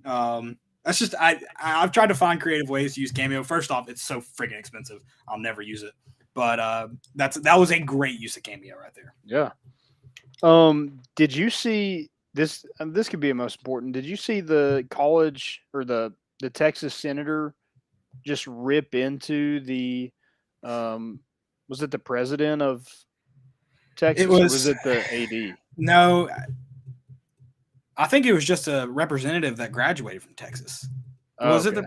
That's just I've tried to find creative ways to use Cameo. First off, it's so freaking expensive. I'll never use it. But that was a great use of Cameo right there. Yeah. Did you see this? This could be a most important. Did you see the college or the Texas senator just rip into the Was it the president of Texas, was, or was it the AD? No, I think it was just a representative that graduated from Texas. Was it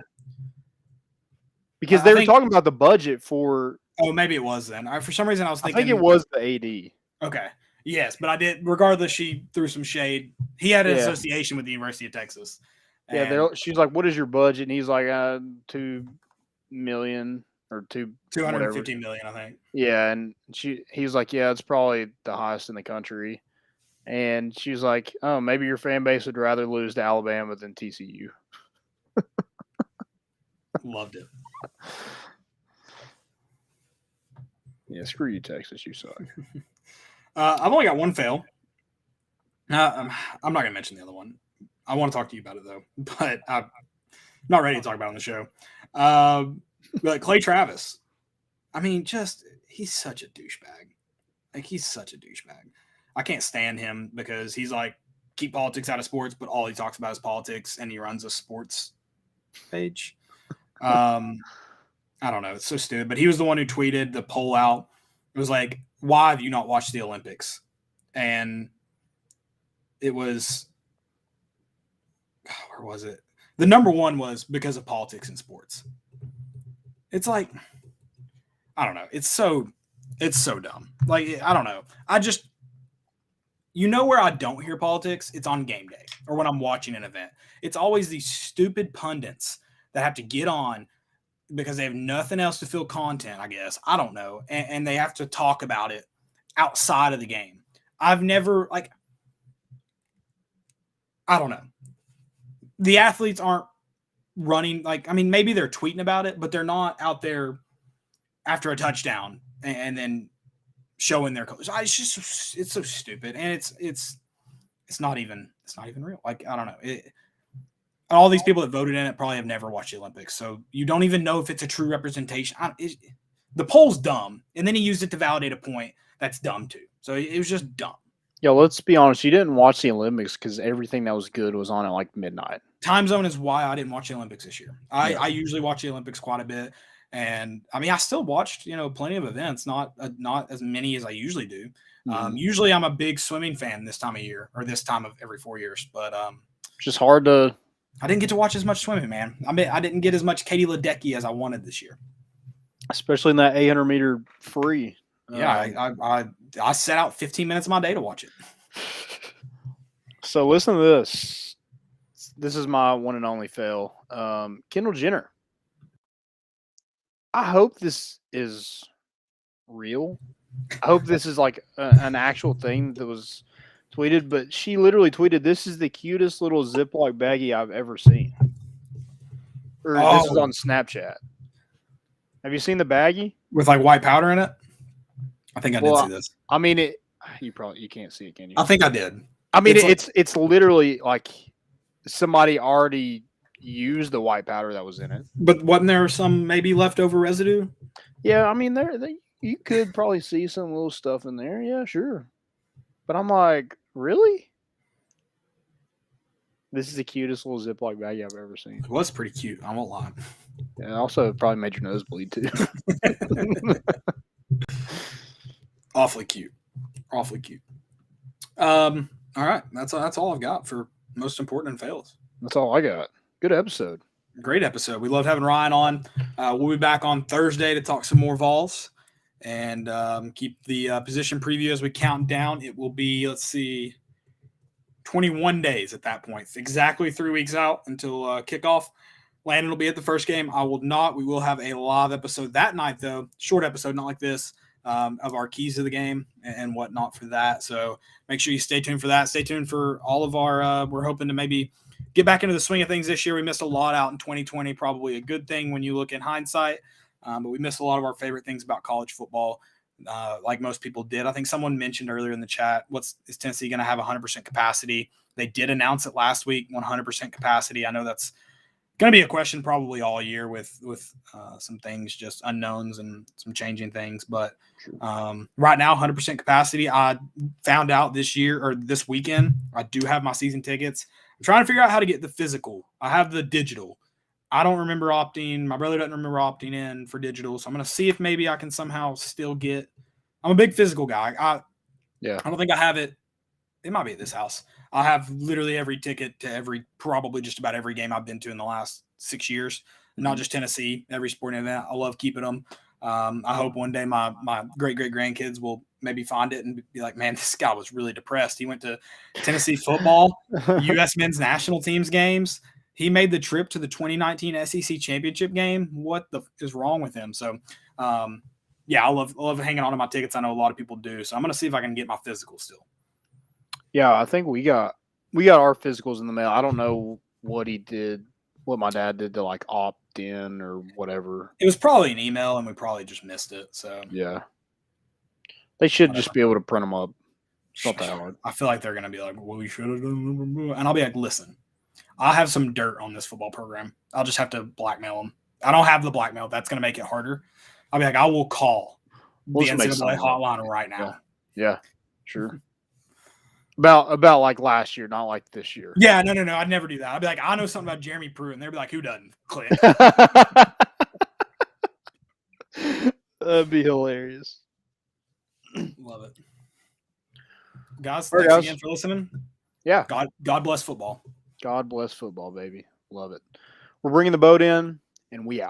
because they were talking about the budget for? Oh, maybe it was then. For some reason, I was thinking. I think it was the AD. Okay. Yes, but I did. Regardless, she threw some shade. He had an association with the University of Texas. Yeah, she's like, "What is your budget?" And he's like, $2 million or $250 million, I think. Yeah, and he's like, "Yeah, it's probably the highest in the country." And she's like, "Oh, maybe your fan base would rather lose to Alabama than TCU." Loved it. Yeah, screw you, Texas. You suck. I've only got one fail. I'm not going to mention the other one. I want to talk to you about it, though, but I'm not ready to talk about it on the show. But Clay Travis, I mean, he's such a douchebag. Like, he's such a douchebag. I can't stand him because he's like, keep politics out of sports, but all he talks about is politics, and he runs a sports page. I don't know. It's so stupid. But he was the one who tweeted the poll out. It was like, why have you not watched the Olympics? And it was, where was it? The number one was because of politics in sports. It's like, I don't know. It's so dumb. Like, I don't know. Where I don't hear politics? It's on game day or when I'm watching an event. It's always these stupid pundits that have to get on because they have nothing else to fill content, I guess. I don't know. And they have to talk about it outside of the game. I've never, I don't know. The athletes aren't running, maybe they're tweeting about it, but they're not out there after a touchdown and then showing their colors. It's so stupid. And it's not even real. I don't know. All these people that voted in it probably have never watched the Olympics. So you don't even know if it's a true representation. The poll's dumb. And then he used it to validate a point that's dumb too. So it was just dumb. Yeah, let's be honest. You didn't watch the Olympics because everything that was good was on at midnight. Time zone is why I didn't watch the Olympics this year. I usually watch the Olympics quite a bit. And I still watched, plenty of events, not as many as I usually do. Usually I'm a big swimming fan this time of year or this time of every 4 years, but just hard to. I didn't get to watch as much swimming, man. I didn't get as much Katie Ledecky as I wanted this year. Especially in that 800-meter free. Yeah, I set out 15 minutes of my day to watch it. So listen to this. This is my one and only fail. Kendall Jenner. I hope this is real. I hope this is an actual thing that was tweeted, but she literally tweeted, "This is the cutest little Ziploc baggie I've ever seen." This is on Snapchat. Have you seen the baggie? With white powder in it? I think I did see this. I mean, you can't see it, can you? I think I did. I mean, it's literally like somebody already used the white powder that was in it. But wasn't there some maybe leftover residue? Yeah, I mean, you could probably see some little stuff in there. Yeah, sure. But I'm like, really? This is the cutest little Ziploc baggie I've ever seen. It was pretty cute. I won't lie. Yeah, also probably made your nose bleed too. Awfully cute. Awfully cute. All right. That's all I've got for most important and fails. That's all I got. Good episode. Great episode. We loved having Ryan on. We'll be back on Thursday to talk some more Vols and keep the position preview as we count down. It will be, 21 days at that point. Exactly 3 weeks out until kickoff. Landon will be at the first game. I will not. We will have a live episode that night, though. Short episode, not like this, of our keys to the game and whatnot for that. So make sure you stay tuned for that. Stay tuned for all of our we're hoping to maybe get back into the swing of things this year. We missed a lot out in 2020, probably a good thing when you look in hindsight. But we missed a lot of our favorite things about college football, like most people did. I think someone mentioned earlier in the chat, is Tennessee going to have 100% capacity? They did announce it last week, 100% capacity. I know that's going to be a question probably all year with some things, just unknowns and some changing things. But right now, 100% capacity. I found out this weekend, I do have my season tickets. I'm trying to figure out how to get the physical. I have the digital. I don't remember opting. My brother doesn't remember opting in for digital. So I'm going to see if maybe I can somehow still get – I'm a big physical guy. I don't think I have it. It might be at this house. I have literally every ticket to probably just about every game I've been to in the last 6 years. Not just Tennessee, every sporting event. I love keeping them. I hope one day my great-great-grandkids will maybe find it and be like, man, this guy was really depressed. He went to Tennessee football, U.S. men's national teams games. He made the trip to the 2019 SEC championship game. What the is wrong with him? So, I love hanging on to my tickets. I know a lot of people do. So I'm going to see if I can get my physical still. Yeah, I think we got our physicals in the mail. I don't know what my dad did to like opt in or whatever. It was probably an email and we probably just missed it. So yeah, they should just be able to print them up. It's not that hard. I feel like they're going to be like, well, we should have done, and I'll be like, listen, I have some dirt on this football program. I'll just have to blackmail them. I don't have the blackmail. That's going to make it harder. I'll be like, I will call the NCAA hotline right now. Yeah, sure. About like last year, not like this year. Yeah, no. I'd never do that. I'd be like, I know something about Jeremy Pruitt, and they'd be like, who doesn't? Click. That'd be hilarious. Love it. Guys, All right, thanks again for listening. Yeah. God bless football. God bless football, baby. Love it. We're bringing the boat in, and we out.